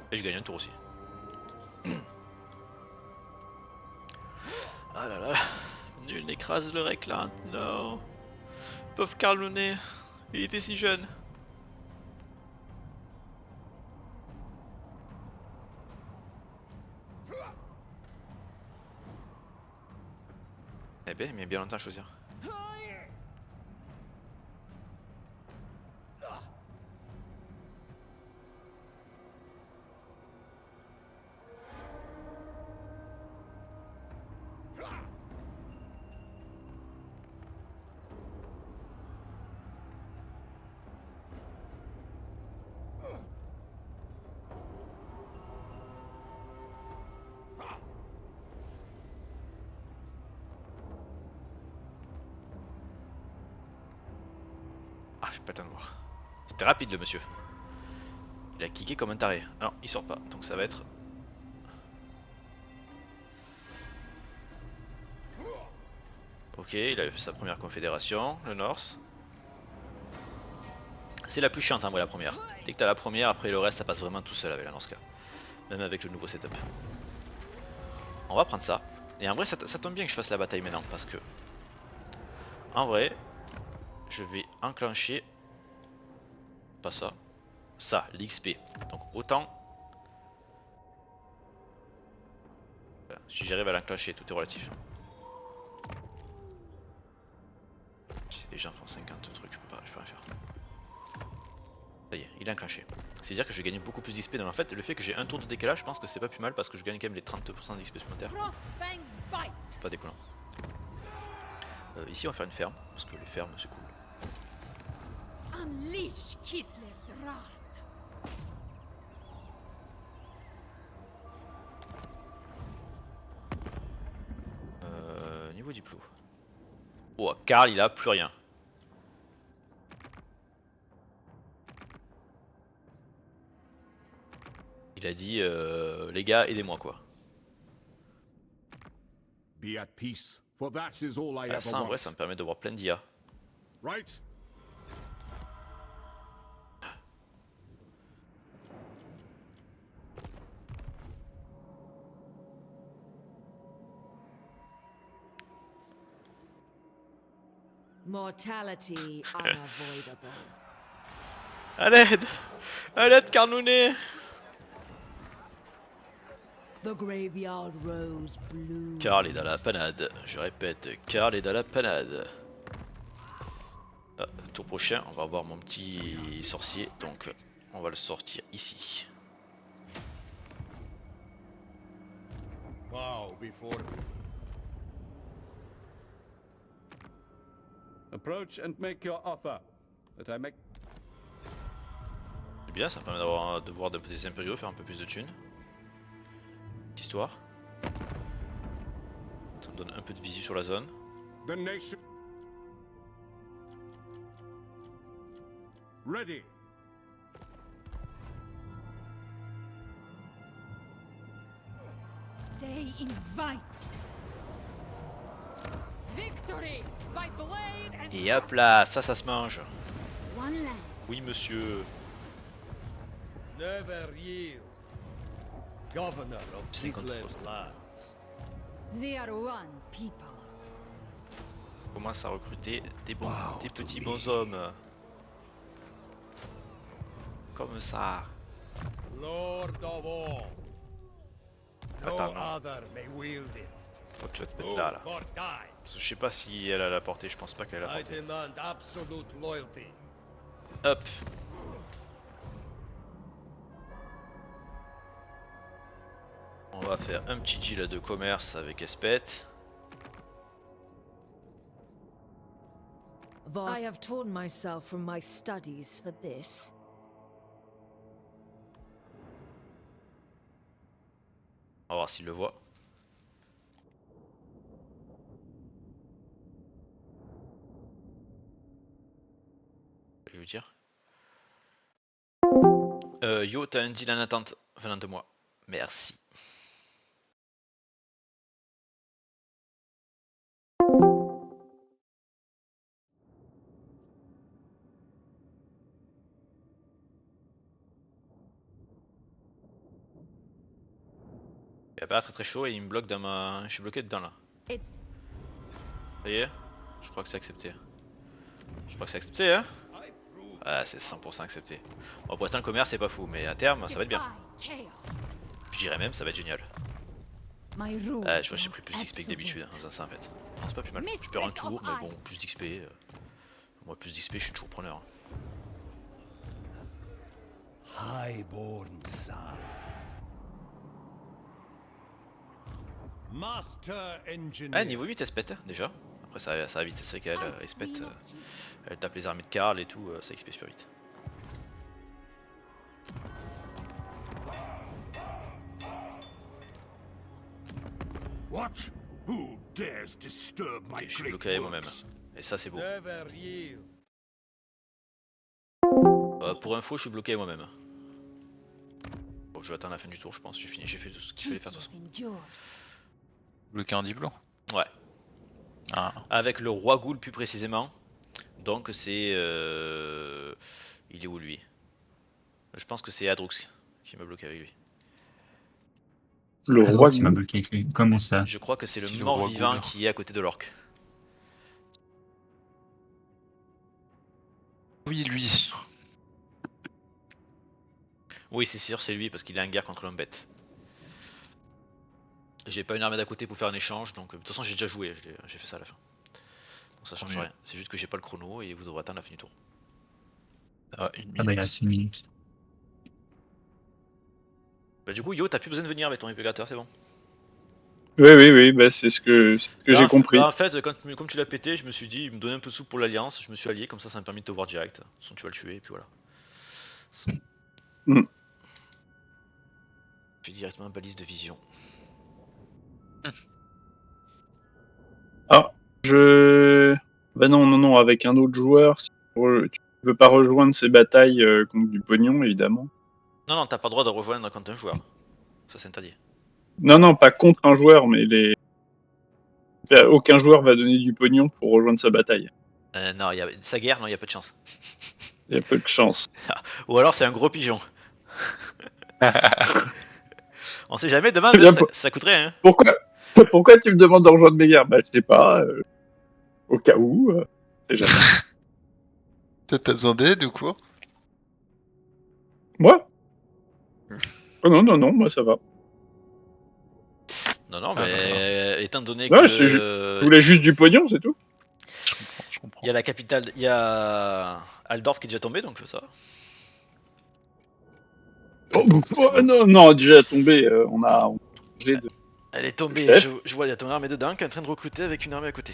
Et je gagne un tour aussi. Ah là là. Nul n'écrase le réclame. Non. Pauvre Karl Lunet. Il était si jeune. Eh ben, il met bien longtemps à choisir. Ah, j'ai pas le temps de voir. C'était rapide le monsieur. Il a kické comme un taré. Non, il sort pas. Donc ça va être... Ok, il a fait sa première confédération, le North. C'est la plus chiante en vrai la première. Dès que t'as la première, après le reste ça passe vraiment tout seul avec la Norska. Même avec le nouveau setup. On va prendre ça. Et en vrai ça tombe bien que je fasse la bataille maintenant parce que... En vrai, je vais enclencher... Pas ça. Ça, l'XP. Donc autant... Si j'arrive à l'enclencher, tout est relatif. Si les gens font 50 trucs, je peux rien faire. Il a enclenché. C'est-à-dire que je gagne beaucoup plus d'XP. Donc en fait, le fait que j'ai un tour de décalage, je pense que c'est pas plus mal parce que je gagne quand même les 30% d'XP supplémentaires.
Frostfang's bite.
Pas déconnant. Ici, on va faire une ferme parce que les fermes c'est cool.
Unleash Kislev's wrath.
Niveau diplo. Oh, Karl il a plus rien. Il a dit les gars aidez-moi quoi.
Be at peace, for that is all I ever
Ça en vrai
want.
ça me permet de voir plein d'IA.
Right?
Mortality unavoidable.
A l'aide! A l'aide Carnounet!
The graveyard rose blue.
Karl est dans la panade. Je répète, Karl est dans la panade. Ah, tour prochain, on va avoir mon petit sorcier, donc on va le sortir ici.
Bow before me.
Approach and make your offer. That I make.
C'est bien, ça me permet de voir des impériaux faire un peu plus de thunes. Petite histoire. Ça me donne un peu de visu sur la zone.
The nation. Ready.
They invite. Victory by blade and
Et hop là, ça se mange.
one land.
Oui monsieur.
Never yield. Governor of
C'est contre-
Kislev's lands.
They are one people.
On commence à recruter des petits bonshommes. Comme ça.
Lord of all. No
Attends, non.
other may wield it.
Faut que tu vas te
Move
mettre là, là.
or die.
Parce que je sais pas si elle a la portée, je pense pas qu'elle a la
I
portée.
demand absolute loyalty.
Hop. On va faire un petit deal de commerce avec Espet.
I have torn myself from my studies for this.
On va voir s'il le voit. Je vais lui dire. Yo, t'as un deal en attente venant de moi. Merci. Il a pas l'air très chaud et il me bloque dans ma... Je suis bloqué dedans là.
It's
Ça y est? Je crois que c'est accepté. Je crois que c'est accepté hein?
I prove
Ah c'est 100% accepté. Bon pour l'instant le commerce c'est pas fou mais à terme ça va être bien.
defy chaos.
Je dirais même ça va être génial.
My rule
Ah je vois j'ai
was
pris plus d'XP que
absolute.
d'habitude en faisant ça en fait. Non c'est pas plus mal. Tu perds un tour mais bon plus d'XP. Moi plus d'XP je suis toujours preneur.
highborn son. Master engineer.
Ah niveau 8 Espet déjà. Après ça va vite, c'est qu'elle Espet elle tape les armées de Karl et tout, ça XP super vite.
What? Who dares disturb my
Ok, je suis
great
bloqué avec moi-même.
works?
Et ça c'est beau.
Never yield.
Pour info je suis bloqué avec moi-même. Bon je vais attendre la fin du tour je pense, j'ai fini, j'ai fait tout ce qu'il fallait faire de toute façon.
Kislev endures.
Bloqué en diplo.
Ouais.
Ah,
Avec le roi Ghoul plus précisément. Donc c'est... Il est où lui? Je pense que c'est Adrux qui m'a bloqué avec lui.
Le
Ah,
roi
qui m'a
Ghoul.
bloqué avec lui. Comment ça?
Je crois que c'est le
C'est le
mort
roi
vivant
Ghoul.
qui est à côté de l'orque.
oui, lui.
Oui c'est sûr c'est lui parce qu'il est en guerre contre l'homme bête. J'ai pas une armée d'à côté pour faire un échange donc de toute façon j'ai déjà joué, j'ai fait ça à la fin. Donc ça change
Oui.
rien, c'est juste que j'ai pas le chrono et vous devrez attendre la fin du tour.
Ah, une
Ah bah il
minute.
reste une minute.
Bah du coup Yo, t'as plus besoin de venir avec ton réplicateur, c'est bon.
Oui, bah, c'est ce que
Là,
j'ai compris.
là, en fait, comme tu l'as pété, je me suis dit, il me donnait un peu de sous pour l'alliance, je me suis allié, comme ça m'a permis de te voir direct. Sinon tu vas le tuer, et puis voilà.
Mm.
Je fais directement balise de vision.
Ah, bah non, avec un autre joueur, tu peux pas rejoindre ces batailles contre du pognon, évidemment.
Non, t'as pas le droit de rejoindre quand un joueur. Ça c'est interdit.
Non, pas contre un joueur, mais aucun joueur va donner du pognon pour rejoindre sa bataille.
Non, sa guerre, non, y a peu de chance.
Il y a peu de chance.
Ou alors c'est un gros pigeon. On sait jamais, demain,
Bien,
ça coûterait, hein.
Pourquoi tu me demandes de rejoindre mes guerres? Bah, je sais pas, au cas où. C'est jamais.
Toi, t'as besoin d'aide ou quoi?
Moi? Oh non, moi ça va.
Non,
Ah,
mais étant donné
Ouais,
que
je voulais juste du pognon, c'est tout.
Je comprends.
il y a la capitale, il y a Aldorf qui est déjà tombé, donc ça va.
Non, déjà tombé, on a changé de...
Elle est tombée,
Chef.
je vois, il y a ton armée dedans qui est en train de recruter avec une armée à côté.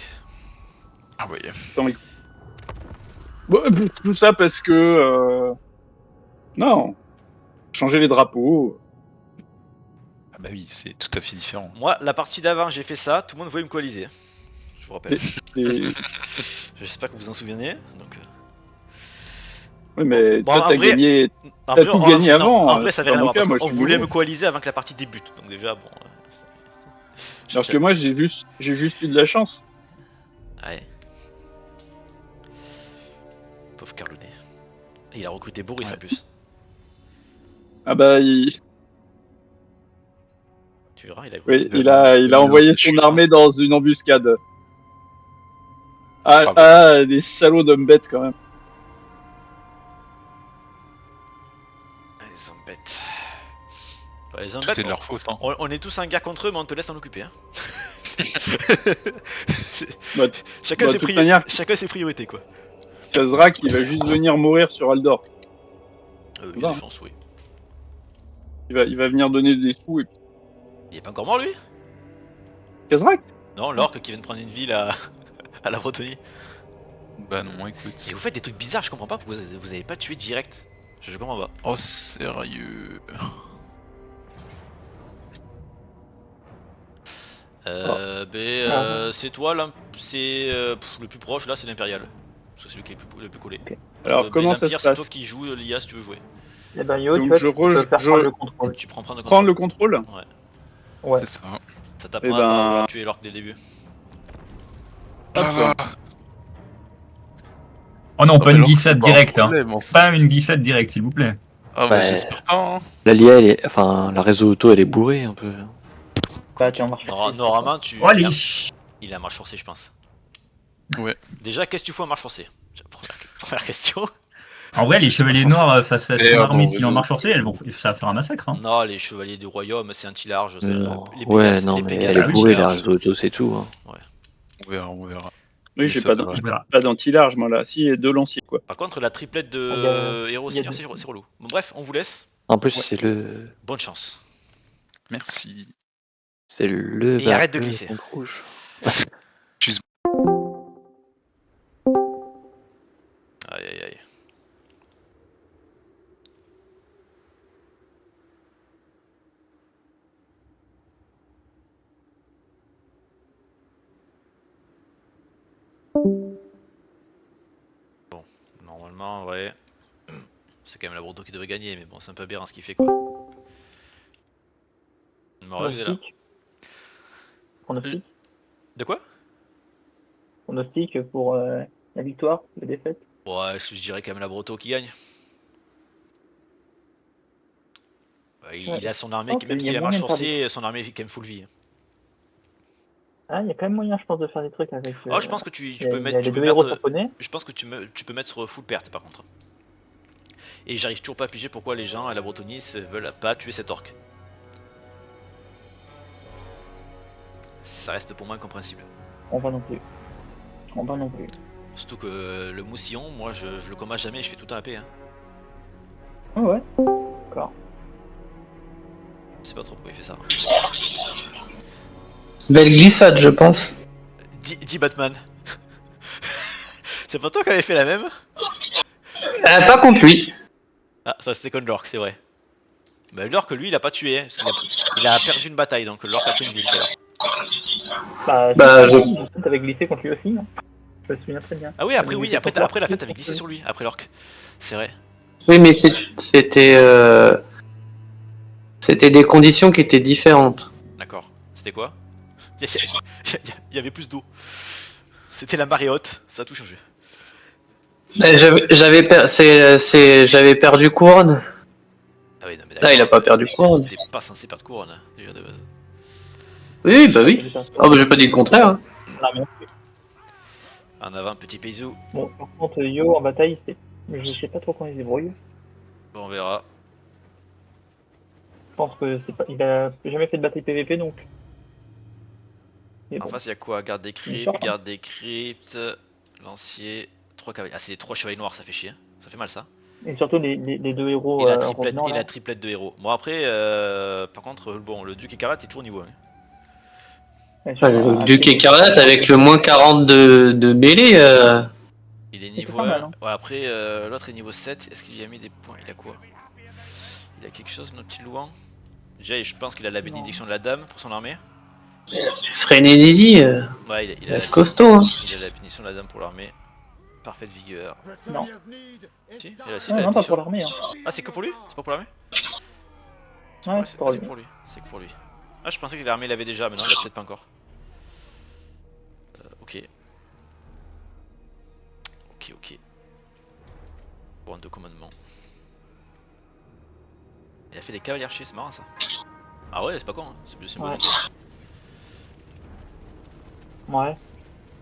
Ah ouais.
Bon, tout ça parce que... Non, changer les drapeaux.
Ah bah oui, c'est tout à fait différent.
Moi, la partie d'avant, j'ai fait ça, tout le monde voulait me coaliser. Je vous rappelle.
Et...
J'espère que vous vous en souvenez. Donc...
Oui, mais
Bon,
toi,
en
t'as
vrai-
gagné...
En
T'as
vrai,
tout gagné avant,
En vrai, ça avait
dans
rien à
mon
voir
cas,
parce
moi,
qu'on
je suis
voulait
nouveau.
me coaliser avant que la partie débute. Donc déjà, bon.
Parce que moi, j'ai juste eu de la chance.
Ouais. Pauvre Carlonet. Et il a recruté Boris en plus.
Ah bah,
Tu verras, il a.
oui,
Il
il
a-
a
il a
envoyé
lancé
son
le
armée dans une embuscade.
Bravo.
Les salauds d'hommes bêtes, quand même.
Les zombettes. Ouais, les
Tout
zombettes,
est de leur faute, hein.
on est tous en guerre contre eux, mais on te laisse en occuper. Hein.
Bah,
chacun,
de
ses
toute manière-
chacun ses priorités, quoi.
Khazrak, il va juste venir mourir sur Aldor.
Il y a
Va.
des chances, oui.
Il va venir donner des sous et puis...
Il est pas encore mort, lui?
Khazrak?
Non, l'orque qui vient de prendre une ville à, à la Bretonnie.
Bah non, écoute.
Et vous faites des trucs bizarres, je comprends pas pourquoi vous avez pas tué direct. Je comprends pas.
Oh, sérieux.
C'est toi, là, c'est le plus proche, là, c'est l'impérial. Parce que c'est lui qui est le plus collé.
Alors, comment ça
l'Empire,
se
c'est toi
passe?
qui joues l'IA si tu veux jouer.
Eh ben Yo,
Donc,
tu vois,
je
tu peux faire prendre le contrôle.
Tu prends le
Prendre le contrôle?
Ouais.
C'est ça.
Ça t'apprend
Eh
à
ben-
pas vouloir tuer l'orque dès le début.
Ah,
Oh non,
ah,
pas
bah
une
alors,
glissade
c'est pas un
directe. Hein.
problème, enfin.
Pas une glissade directe, s'il vous plaît.
Ah bah
Ouais.
j'espère pas, hein.
La LIA, enfin, la réseau auto, elle est bourrée un peu.
Bah, tu en marches.
Normalement, tu.
Oh, allez.
Il a marche forcée, je pense.
Ouais.
Déjà, qu'est-ce que tu fais en marche forcée? Première question.
En vrai, les chevaliers noirs face à
Et
son armée,
non,
s'ils en
réseau
marche forcée,
auto.
ça va faire un massacre. Hein.
Non, les chevaliers du royaume, c'est anti-large.
Non.
Les
Ouais,
Pégases-
non,
les
mais
Pégases,
elle
Ah
est
oui,
bourrée, la
anti-large.
réseau auto, c'est tout. Hein.
On verra, on verra.
Oui,
Mais
j'ai
ça
pas
devrait.
pas d'anti-large, moi, là. Si, et deux lanciers, quoi.
Par contre, la triplette
Il y
de
a-
héros
il y a
seigneurs,
deux-
c'est relou. Bon, bref, on vous laisse.
En plus,
Ouais.
c'est le.
Bonne chance.
Merci.
C'est le.
Et arrête de
le
glisser.
compte rouge.
Aïe aïe aïe. Bon, normalement, ouais. C'est quand même la Bordeaux qui devait gagner, mais bon, c'est un peu aberrant ce qu'il fait, quoi. Morag est là.
Pronostic.
De quoi?
Pronostic pour la victoire, la défaite.
Ouais, je dirais quand même la Broto qui gagne. Ouais, il
Ouais.
a son armée,
Ok,
même
il y
s'il
a
a marche
moyen de faire
forcée, son armée est quand même full vie.
Ah, il y a quand même moyen, je pense, de faire des trucs avec.
Oh, je pense que tu
il y a-
peux
il y a
mettre.
les
Tu peux
deux héros
mettre
japonais.
je pense que tu peux mettre full perte par contre. Et j'arrive toujours pas à piger pourquoi les gens à la Bretonie veulent pas tuer cet orc. Ça reste pour moi incompréhensible.
On va non plus. On va non plus.
Surtout que le mousillon, moi je le combats jamais, je fais tout le temps la paix. Hein.
Ouais, ouais. D'accord.
sais pas trop pourquoi il fait ça.
Belle glissade, je pense.
Dis Batman. C'est pas toi qui avais fait la même?
Pas contre lui.
Ah, ça c'était contre Lork, c'est vrai. Bah Lork, lui, il a pas tué, hein, parce qu'il a perdu une bataille, donc Lork a pris une ville tout à l'heure.
Bah,
T'avais glissé contre lui aussi, hein. Je me souviens très bien.
Ah oui, après oui, après la fête t'avais glissé sur lui, après Lork. C'est vrai.
Oui, mais c'était c'était des conditions qui étaient différentes.
D'accord. C'était quoi? Il y avait plus d'eau. C'était la marée haute, ça a tout changé.
J'avais perdu couronne.
Ah oui, non mais
Là, il a pas perdu couronne.
T'es pas censé perdre couronne, hein, déjà de base.
Oui, bah oui. Ah bah j'ai pas dit le contraire. Hein.
En avant, petit paysou.
Bon, par contre, Yo en bataille, je sais pas trop comment il se débrouille.
Bon, on verra.
Je pense que c'est pas. Il a jamais fait de bataille PVP donc. Mais
En
bon.
face, il y a quoi? Garde des cryptes, lancier, 3 cavaliers. Ah, c'est des 3 chevaliers noirs, ça fait chier. Ça fait mal ça.
Et surtout les deux héros.
Et
revenants,
la
là.
triplette de héros. Bon, après, par contre, bon, le duc écarlate est toujours niveau 1.
Ouais, sur
Le
la-
Duc écarlate avec le moins 40 de mêlée.
Il est
C'est
niveau
pas
1.
mal, hein.
Ouais, après, l'autre est niveau 7. Est-ce qu'il lui a mis des points? Il a quoi? Il a quelque chose, notre petit Louan? Déjà, je pense qu'il a la bénédiction de la dame pour son armée.
Frénésie.
Ouais, il a la
Costaud. Hein.
il a la bénédiction de la dame pour l'armée. Parfaite vigueur.
Non.
Si, il a, si,
Non,
il a la
non, pas
bénédiction.
pour l'armée. Hein.
Ah, c'est que pour lui? C'est pas pour l'armée?
Ouais, c'est pour lui.
C'est pour lui. C'est que pour lui. Ah, je pensais que l'armée l'avait déjà, mais non, il l'a peut-être pas encore. Ok. Ok. Bon, 2 commandements. Il a fait des cavaliers archers, c'est marrant ça. Ah ouais, c'est pas con, hein. C'est une bonne
Ouais.
idée.
Ouais.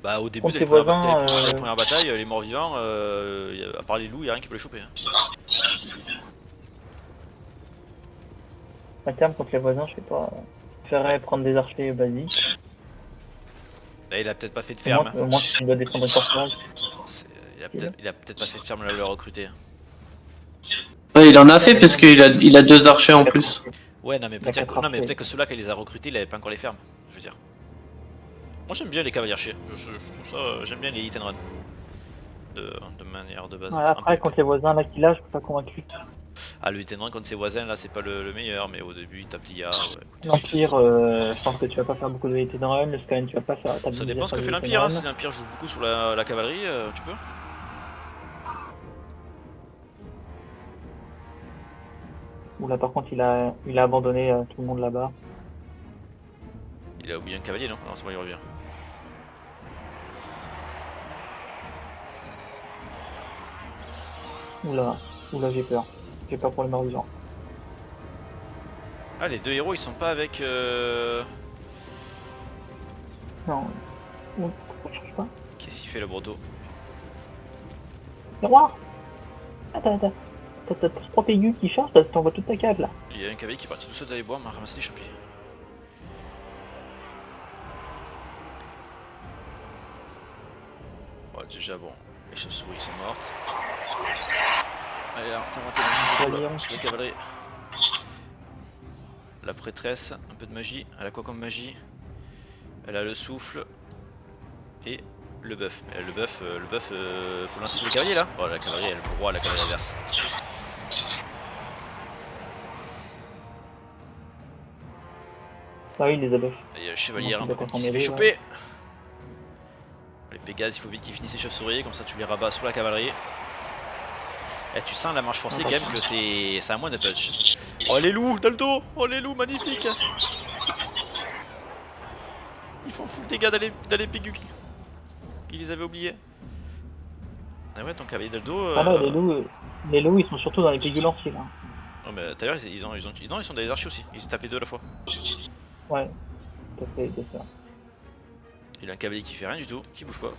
Bah, au début
Contre
de
les
les premières
voisins,
batailles, les premières batailles, les morts vivants, à part les loups, y'a rien qui peut les choper. Hein.
À terme, contre les voisins, je sais pas. Je préférerais prendre des archers basiques.
Là, il a peut-être pas fait de
Au
ferme.
moins, si tu dois défendre un forteresse.
Il a peut-être pas fait de ferme là, le recruter.
Ouais, il en a fait parce qu'il a 2 archers en plus.
Ouais, non mais
Il a
peut-être
quatre archers.
que ceux-là, quand il les a recrutés, il avait pas encore les fermes, je veux dire. Moi j'aime bien les cavaliers archers, je trouve ça, j'aime bien les hit and run. De manière de base.
Ouais, après, contre les voisins là qu'il a, je suis pas convaincu.
Ah, le hit and run contre ses voisins là, c'est pas le meilleur, mais au début il tape l'IA. Ouais, écoute.
L'Empire, je pense que tu vas pas faire beaucoup de hit and run. Le Skyrim, tu vas pas faire.
Ça dépend ce que fait l'Empire, hein. Si l'Empire joue beaucoup sur la cavalerie, tu peux.
Ou là, par contre, il a abandonné tout le monde là-bas.
Il a oublié un cavalier, non? Non, c'est bon, il revient.
Oula, j'ai peur. J'ai peur pour les morts vivants.
Ah, les 2 héros ils sont pas avec.
Non. Pourquoi je change pas?
Qu'est-ce qu'il fait le Bordeaux?
Miroir! Attends. T'as 3 PU qui chargent, t'envoies toute ta cave là.
Il y a un cavalier qui est parti tout seul dans les bois, m'a ramassé des champignons. Bon, déjà, bon, les chauves-souris sont mortes. Allez, là, t'as inventé sur la cavalerie. La prêtresse, un peu de magie. Elle a quoi comme magie? Elle a le souffle et le buff. Mais le buff, faut lancer sur les cavaliers là. Oh, la cavalerie, elle est le roi, la cavalerie adverse.
Ah oui, les abeilles.
Il y a le chevalier
Non,
un
tu
peu
dois
qui s'est fait
t'en
choper. Les Pégases, il faut vite qu'ils finissent les chauves-souris, comme ça tu les rabats sur la cavalerie. Et tu sens la marche forcée quand même que c'est à moins de touch. Oh les loups, Dalto! Oh les loups, magnifique! Ils font full dégâts dans les Pégus. Ils les avaient oubliés. Ah ouais, ton cavalier Dalto.
Ah là, les loups, ils sont surtout dans les pégules lanciers là.
Non mais d'ailleurs ils sont des archers aussi, ils tapent les deux à la fois.
Ouais, tout à fait, c'est ça.
Il a un cavalier qui fait rien du tout, qui bouge pas.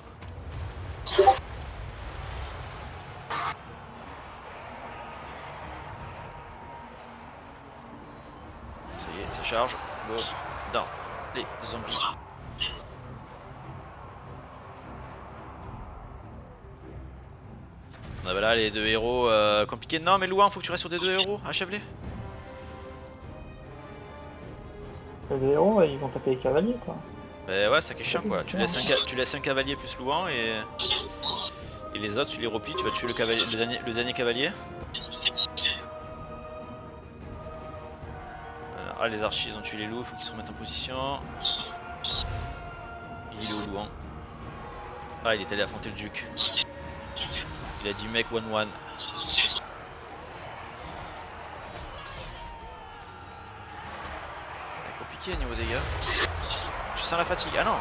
Ça y est, ça charge. Go dans les zombies. Ah bah là les 2 héros compliqués. Non mais Louan, faut que tu restes sur des 2 héros, achève-les.
Les héros, ils vont taper les cavaliers, quoi.
Bah ouais, ça qui est chiant quoi. Tu laisses un cavalier plus Louan et les autres tu les replies, tu vas tuer le cavalier, le dernier cavalier. Ah les archers ils ont tué les loups, faut qu'ils se remettent en position. Il est où Louan? Ah il est allé affronter le duc. Il a dit mec 1-1. C'est compliqué au niveau des gars. Je sens la fatigue. Ah non!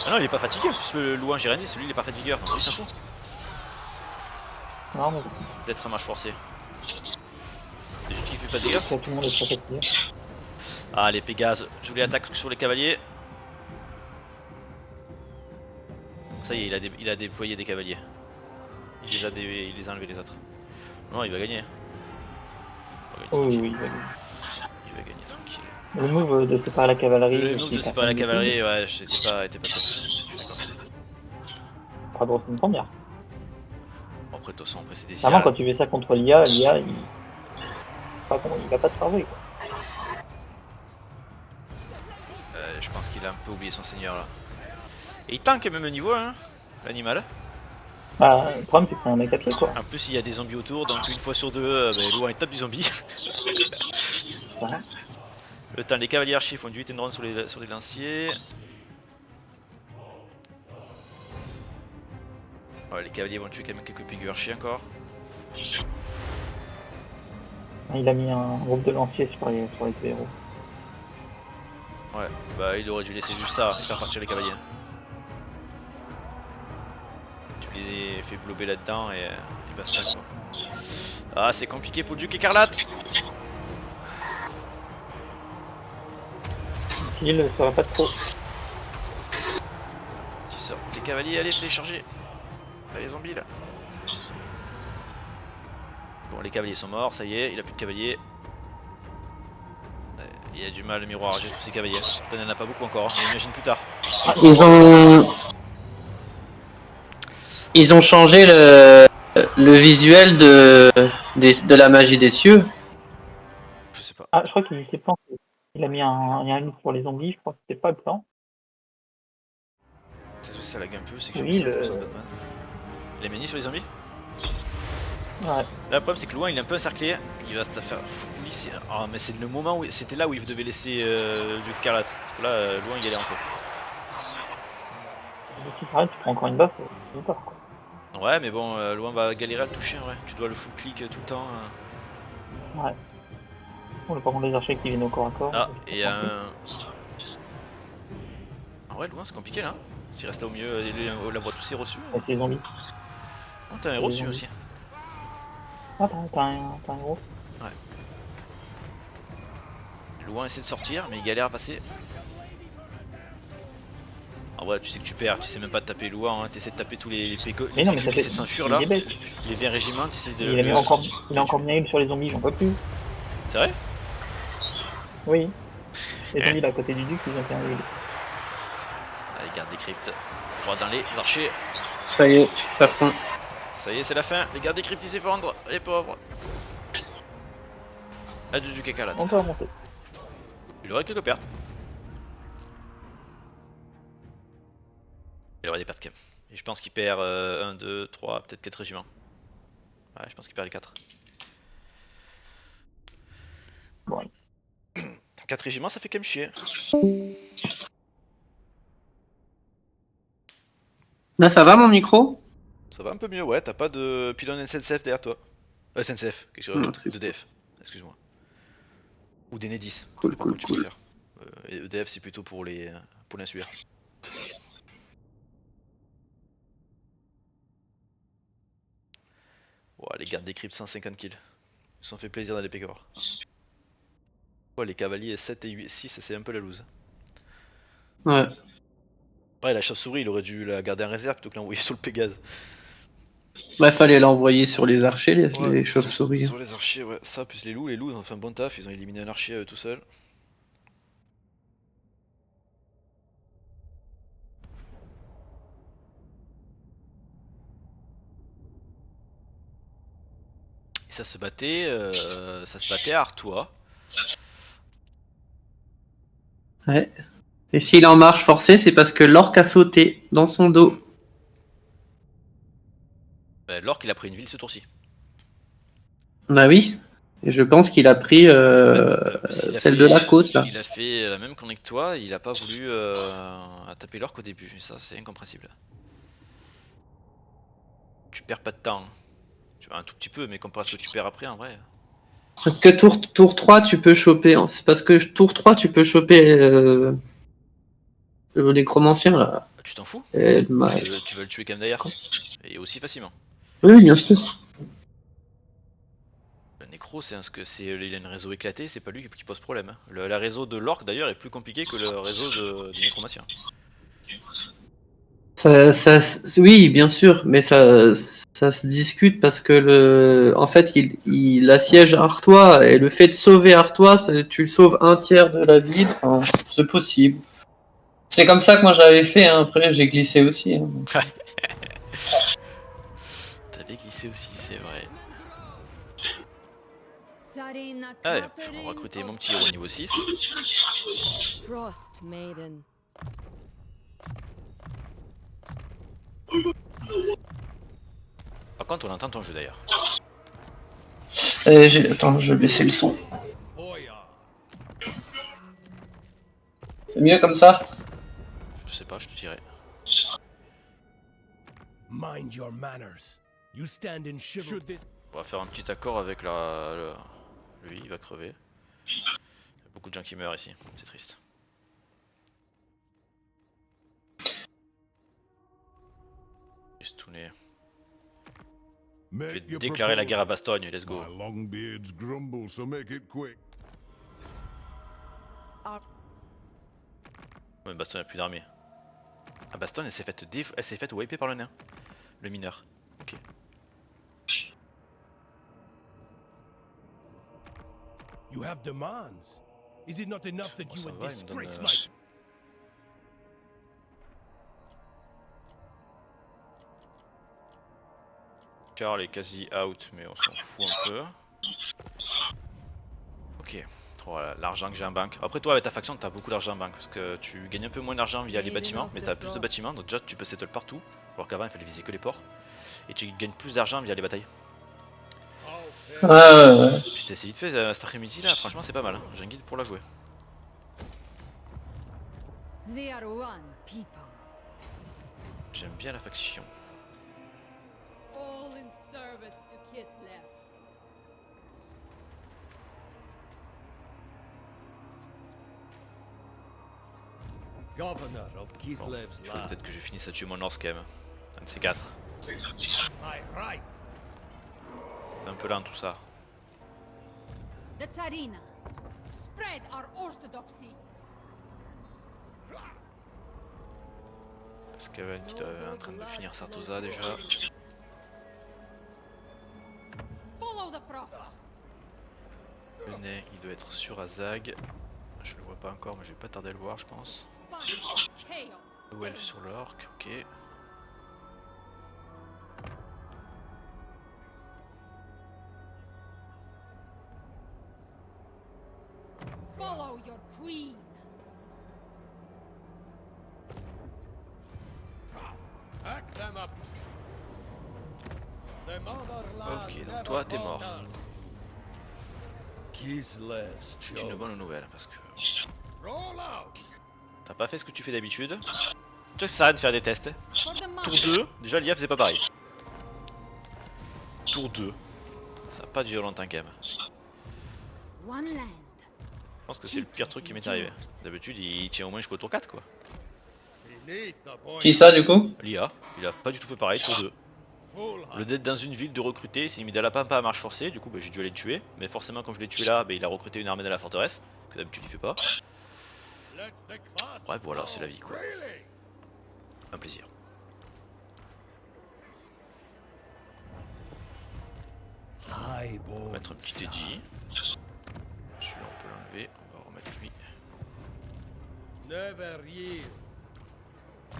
Ah non il est pas fatigué, puisque le Louan j'ai rien dit, celui il est pas fatigueur, donc lui il s'en fout.
Non, mais
Peut-être un match forcé. C'est juste qu'il fait pas de dégâts.
tout le monde est très fatigué.
Ah les Pégases, je voulais attaquer sur les cavaliers. Ça y est, il a déployé des cavaliers. Il les a enlevés les autres. Non, il va gagner.
Oui, oui, oui.
Il va gagner tranquille.
Le move de séparer la cavalerie.
Le move de séparer la cavalerie, ouais, était pas top. Je suis d'accord.
Pas de une première.
Bon, après, de toute façon, après c'est des
Vraiment, quand tu fais ça contre l'IA, il va pas te farver, quoi.
Je pense qu'il a un peu oublié son seigneur là. Et il tank même au niveau, hein, l'animal.
Bah, le problème, c'est que c'est un mec à pied, quoi.
En plus, il y a des zombies autour, donc une fois sur deux, Louan il tape du zombie.
Voilà.
Le temps, les cavaliers archers font du hit and run sur les lanciers. Ouais, les cavaliers vont tuer quand même quelques pigus archers encore.
Il a mis un groupe de lanciers sur les deux héros.
Ouais, bah il aurait dû laisser juste ça, faire partir les cavaliers. Tu les fais blober là-dedans et basta quoi. Ah c'est compliqué pour le duc écarlate.
Il ça va pas trop.
Tu sors les cavaliers, allez les charger. Pas les zombies là. Bon les cavaliers sont morts, ça y est, il a plus de cavaliers. Il a du mal le miroir à gérer tous ces cavaliers. Putain, il n'y en a pas beaucoup encore, on imagine plus tard.
Ils ont changé le visuel de la magie des cieux.
Je sais pas.
Ah, je crois qu'il s'est planté. Il a mis un livre pour les zombies, je crois que c'était pas le plan.
C'est aussi ça lag un peu, c'est que
Oui,
j'ai mis 100% de Batman. Il a mis sur les zombies.
Ouais.
Là le problème c'est que Louan il est un peu encerclé, il va se faire... Oui, ah mais c'est le moment où... C'était là où il devait laisser du Écarlate. Parce que là, Louan il galère un peu.
Si t'arrêtes, tu prends encore une baffe, c'est pas quoi.
Ouais mais bon, Louan va galérer à le toucher, ouais. Tu dois le full click tout le temps.
Ouais. Bon, par contre les archers qui viennent au corps à corps.
Ah, et un... Ah ouais, Louan c'est compliqué là. S'il reste là au milieu, la voit tous ses reçus.
Avec les zombies.
Ah, t'as un reçu aussi.
Ah, t'as un gros.
Ouais. Louan essaie de sortir, mais il galère à passer. En vrai, tu sais que tu perds, tu sais même pas de taper Louan, hein. T'essaies de taper tous les pécos.
Mais non, mais ça
qui
fait.
s'enfuient là.
Il est bête.
Les 20 régiments, t'essaies de.
Il a encore bien eu sur les zombies, j'en peux plus.
C'est vrai?
Oui. Les zombies là à côté du duc, ils ont fait un heal.
Allez, garde des cryptes. Droit dans les archers.
Ça y est, ça fond.
Ça y est, c'est la fin. Les gardes des cryptes ils s'effondrent, les pauvres. Ah, du caca
On peut remonter.
Il aurait quelques pertes. Il aurait des pertes quand même. Et je pense qu'il perd 1, 2, 3, peut-être 4 régiments. Ouais, je pense qu'il perd les 4.
Bon.
4 régiments, ça fait quand même chier.
Là, ça va mon micro?
Ça va un peu mieux, ouais. T'as pas de pylône SNCF derrière toi. SNCF, quelque
Non,
chose
c'est
d'EDF. Excuse-moi. Ou d'Enedis.
Cool, cool,
Tu
cool.
préfères. Et EDF, c'est plutôt pour l'insuaire. Ouais, les gardes des cryptes 150 kills. Ils se sont fait plaisir dans les pécores. Ouais, les cavaliers 7 et 8, 6, c'est un peu la loose.
Ouais.
Ouais, la chauve-souris, il aurait dû la garder en réserve plutôt que l'envoyer sur le Pégase.
Bah, fallait l'envoyer sur les archers, les chauves-souris.
Sur les archers, ouais. Ça, plus les loups ils ont fait un bon taf, ils ont éliminé un archer tout seul. Et ça se battait à Artois.
Ouais. Et s'il est en marche forcée, c'est parce que l'orque a sauté dans son dos.
Bah, l'orque il a pris une ville ce tour-ci.
Bah oui. Et je pense qu'il a pris
Parce qu'il a
celle de la côte, là.
Il a fait la même connerie que toi, il a pas voulu taper l'orque au début, et ça c'est incompréhensible. Tu perds pas de temps. Tu un tout petit peu, mais comparé à ce que tu perds après en vrai.
Parce que tour 3, tu peux choper. Hein. C'est parce que tour 3, tu peux choper le nécromancien, là.
Tu t'en fous
Et
tu veux le tuer quand même d'ailleurs. Et aussi facilement.
Oui, bien sûr.
Le nécro, il a une réseau éclaté, c'est pas lui qui pose problème. Hein. La réseau de l'orque d'ailleurs est plus compliqué que le réseau du nécromancien.
Oui, bien sûr, mais ça se discute parce que en fait, il assiège Artois et le fait de sauver Artois, tu le sauves un tiers de la ville. Enfin, c'est possible. C'est comme ça que moi j'avais fait. Hein. Après, j'ai glissé aussi. Hein.
T'avais glissé aussi, c'est vrai.
Sarina
Allez, on va recruter mon petit héros niveau 6.
Frost Maiden.
Par contre, on entend ton jeu d'ailleurs.
Attends, je vais baisser le son. C'est mieux comme ça?
Je sais pas, je te dirai.
Mind your manners. You stand in chivalry.
On va faire un petit accord avec lui, il va crever. Il y a beaucoup de gens qui meurent ici, c'est triste. Stouné. Je vais déclarer la guerre à Bastogne, let's go.
Longbeards grumble, so make it quick.
Ouais, Bastogne a plus d'armée. Ah, Bastogne elle s'est faite wiper par le nain. Le mineur. Ok.
You have demands. Is it not enough that you
ça
would
va, il me donne,
disgrace my...
Karl est quasi out, mais on s'en fout un peu. Ok. L'argent que j'ai en banque. Après toi avec ta faction t'as beaucoup d'argent en banque parce que tu gagnes un peu moins d'argent via les bâtiments, mais t'as plus de bâtiments, donc déjà tu peux settle partout, alors qu'avant il fallait viser que les ports. Et tu gagnes plus d'argent via les batailles.
Ouais.
Puis t'as essayé de faire cet après-midi là, franchement c'est pas mal, hein. J'ai un guide pour la jouer.
They are one people.
J'aime bien la faction.
All in service to Kislev.
Governor of Kislev's
Il faut
land.
peut-être que je finisse à tuer mon Norse quand même. Un de ces quatre.
My right.
C'est un peu lent tout ça.
The Tsarina. Spread our orthodoxy.
Skaven qui est en train de finir Sartosa déjà.
Follow the frost.
Le nez il doit être sur Azag. Je le vois pas encore mais je vais pas tarder à le voir je pense.
Chaos.
Ou elf sur l'orc, ok.
Follow your queen.
Hack them up. The motherland
Ok, donc toi t'es mort.
Kislev's
C'est une bonne nouvelle parce que
Roll out.
t'as pas fait ce que tu fais d'habitude. Tu sais que ça sert à rien de faire des tests.
For the
Tour
mother.
2, déjà l'IA faisait pas pareil. Tour 2. Ça a pas duré longtemps quand même.
One land.
Je pense que c'est le pire truc qui m'est arrivé. D'habitude il tient au moins jusqu'au tour 4 quoi.
Beneath the point.
Qui ça, du coup?
L'IA, il a pas du tout fait pareil, tour 2.
Full
Le d'être dans une ville de recruter, il s'est mis de la pampa à marche forcée, du coup j'ai dû aller le tuer. Mais forcément comme je l'ai tué là, il a recruté une armée dans la forteresse, que d'habitude il fait pas.
Let the quas
Bref voilà, c'est la vie quoi.
really.
Un plaisir. On va mettre un petit Edgy. Celui-là on peut l'enlever, on va remettre lui.
Never yield.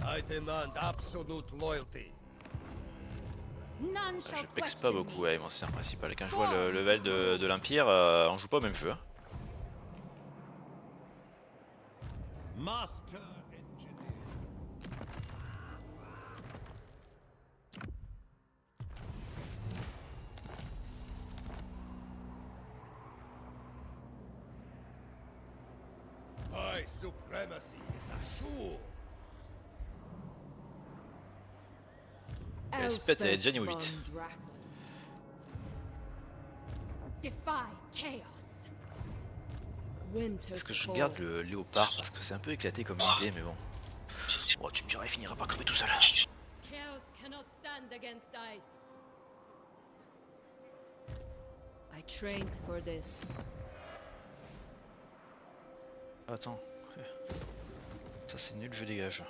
I demand absolute loyalty.
None shall
Je pexe
question
pas beaucoup
me.
avec mon seigneur principal. Quand je vois le level de l'Empire, on joue pas au même jeu. Hein.
Master engineer.
My supremacy is assured.
Elspeth et Jenny 8.
Defy chaos.
Est-ce que je garde le léopard parce que c'est un peu éclaté comme idée, mais bon. Oh, tu me diras, il finira pas crever tout seul.
Chaos cannot stand against ice. I trained for this.
Attends. Ça c'est nul, je dégage.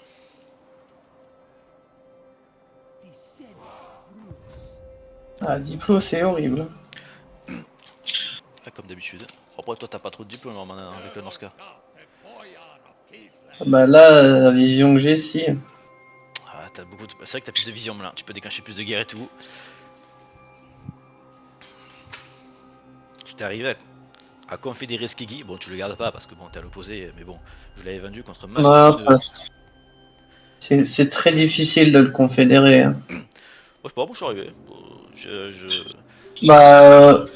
Ah, Diplo, c'est horrible.
Comme d'habitude. Après toi t'as pas trop de diplômes normalement avec le Norska.
Bah là, la vision que j'ai, si.
Ah t'as beaucoup de... C'est vrai que t'as plus de vision là, tu peux déclencher plus de guerre et tout. Tu t'arrives à confédérer Skigi, bon tu le gardes pas parce que bon t'es à l'opposé, mais bon, je l'avais vendu contre Masque.
C'est très difficile de le confédérer. Hein.
Oh, c'est pas bon, je suis arrivé.
Bah...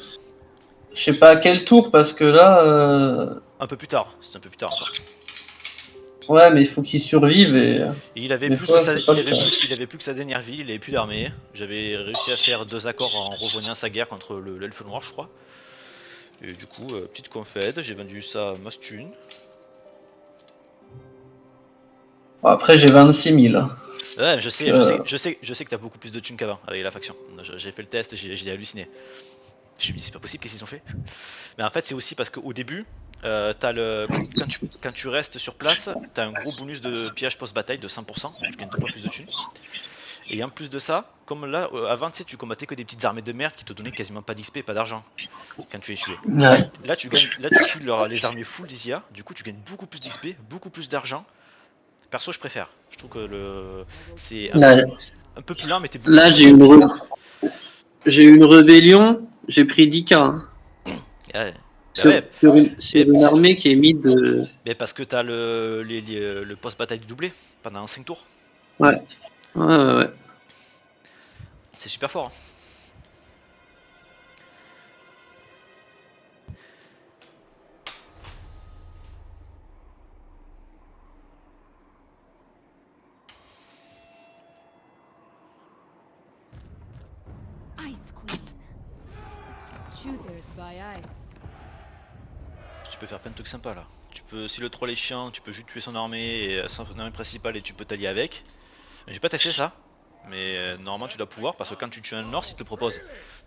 Je sais pas à quel tour parce que là...
Un peu plus tard, c'est un peu plus tard encore.
Ouais, mais il faut qu'il survive et
il avait plus que sa dernière ville, il avait plus d'armée. J'avais réussi à faire 2 accords en rejoignant sa guerre contre l'elfe noir, je crois. Et du coup, petite confède, j'ai vendu ça à Mastune.
Bon, après j'ai 26 000.
Ouais, je sais que t'as beaucoup plus de thunes qu'avant avec la faction. J'ai fait le test, j'ai halluciné. Je me dis c'est pas possible, qu'est-ce qu'ils ont fait? Mais en fait c'est aussi parce qu'au début, quand tu restes sur place, t'as un gros bonus de pillage post-bataille de 100%, tu gagnes 2 fois plus de thunes. Et en plus de ça, comme là, avant tu sais, tu combattais que des petites armées de merde qui te donnaient quasiment pas d'XP, pas d'argent quand tu es tué.
Ouais.
Là tu tues les armées full d'ISIA, du coup tu gagnes beaucoup plus d'XP, beaucoup plus d'argent. Perso je préfère, je trouve que c'est un peu plus lent mais t'es beaucoup.
Là j'ai eu une rébellion, j'ai pris 10K. Hein.
Ouais.
Sur une armée qui est mise de...
Mais parce que t'as le post-bataille doublé pendant 5 tours.
Ouais. Ouais.
C'est super fort. Hein.
Ice Queen. Tutored by ice.
Tu peux faire plein de trucs sympas là. Tu peux, si le troll est chiant, tu peux juste tuer son armée et son armée principale et tu peux t'allier avec. J'ai pas testé ça, mais normalement tu dois pouvoir parce que quand tu tues un Norse, il te le propose.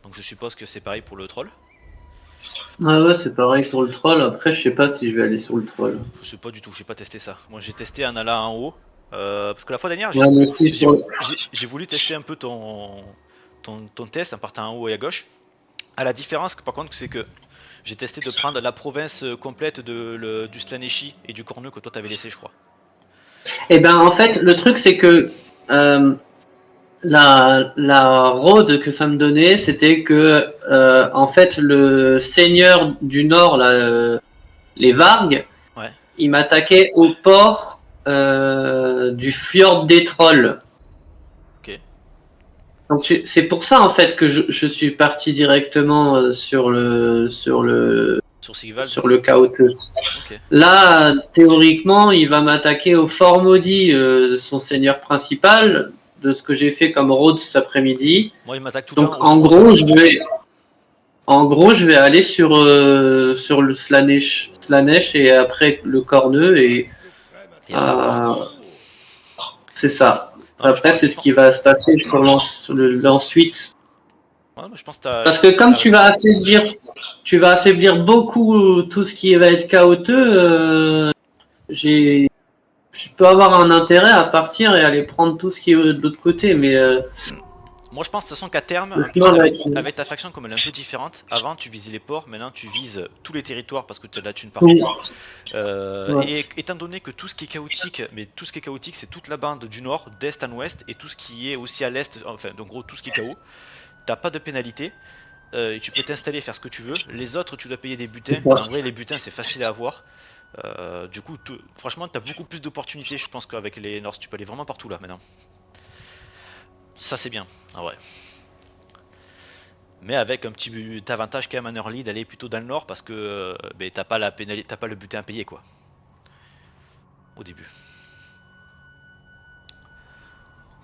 Donc je suppose que c'est pareil pour le troll.
Ouais, c'est pareil pour le troll. Après, je sais pas si je vais aller sur le troll.
Je sais pas du tout, j'ai pas testé ça. Moi j'ai testé en allant en haut. Parce que la fois dernière, j'ai voulu tester un peu ton test en partant en haut et à gauche. À la différence par contre, c'est que j'ai testé de prendre la province complète du Slaneshi et du Corneux que toi t'avais laissé, je crois.
Et ben en fait, le truc c'est que la road que ça me donnait, c'était que en fait le seigneur du nord, là, les Vargs,
ouais.
Il m'attaquait au port du fjord des trolls.
Ok.
Donc c'est pour ça en fait que je suis parti directement sur le chaoteux.
Okay.
Là, théoriquement, il va m'attaquer au Fort Maudit, son seigneur principal, de ce que j'ai fait comme road cet après-midi.
Moi, il m'attaque tout
le temps. Donc,
en
gros, je vais aller sur le Slanesh et après le Corneux et c'est ça. Après, c'est ce qui va se passer sur l'ensuite.
Ouais, je pense
parce que comme tu vas affaiblir beaucoup tout ce qui va être chaoteux, je peux avoir un intérêt à partir et aller prendre tout ce qui est de l'autre côté, mais
moi je pense de toute façon qu'à terme, avec ta faction comme elle est un peu différente, avant tu visais les ports, maintenant tu vises tous les territoires parce que tu as de la thune partout. Ouais. Et étant donné que tout ce qui est chaotique, c'est toute la bande du nord, d'est en ouest, et tout ce qui est aussi à l'est, enfin en gros tout ce qui est chaos, t'as pas de pénalité. Et tu peux t'installer, faire ce que tu veux. Les autres, tu dois payer des butins. En vrai, les butins, c'est facile à avoir. Du coup, franchement, t'as beaucoup plus d'opportunités, je pense qu'avec les North, tu peux aller vraiment partout là maintenant. Ça c'est bien, en vrai. Mais avec un petit avantage quand même en early d'aller plutôt dans le nord parce que ben, t'as pas le butin à payer quoi. Au début.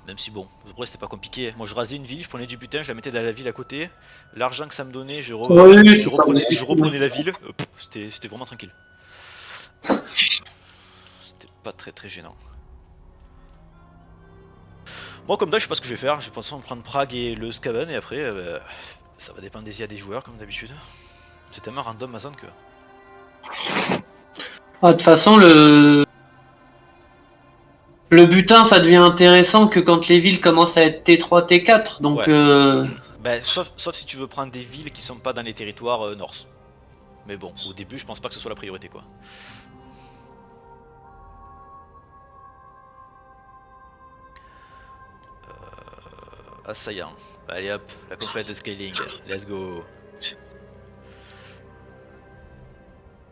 Même si bon, après c'était pas compliqué. Moi je rasais une ville, je prenais du butin, je la mettais dans la ville à côté. L'argent que ça me donnait, je reprenais la ville. C'était vraiment tranquille. C'était pas très gênant. Moi comme d'hab je sais pas ce que je vais faire, je vais penser à prendre Prague et le Skaven et après ça va dépendre des IA des joueurs comme d'habitude. C'est tellement random ma zone que...
Ah, de toute façon, le butin, ça devient intéressant que quand les villes commencent à être T3, T4. Donc,
ouais. Bah, sauf si tu veux prendre des villes qui sont pas dans les territoires north. Mais bon, au début, je pense pas que ce soit la priorité quoi. Assaillant. Allez hop, la conférence de scaling. Let's go.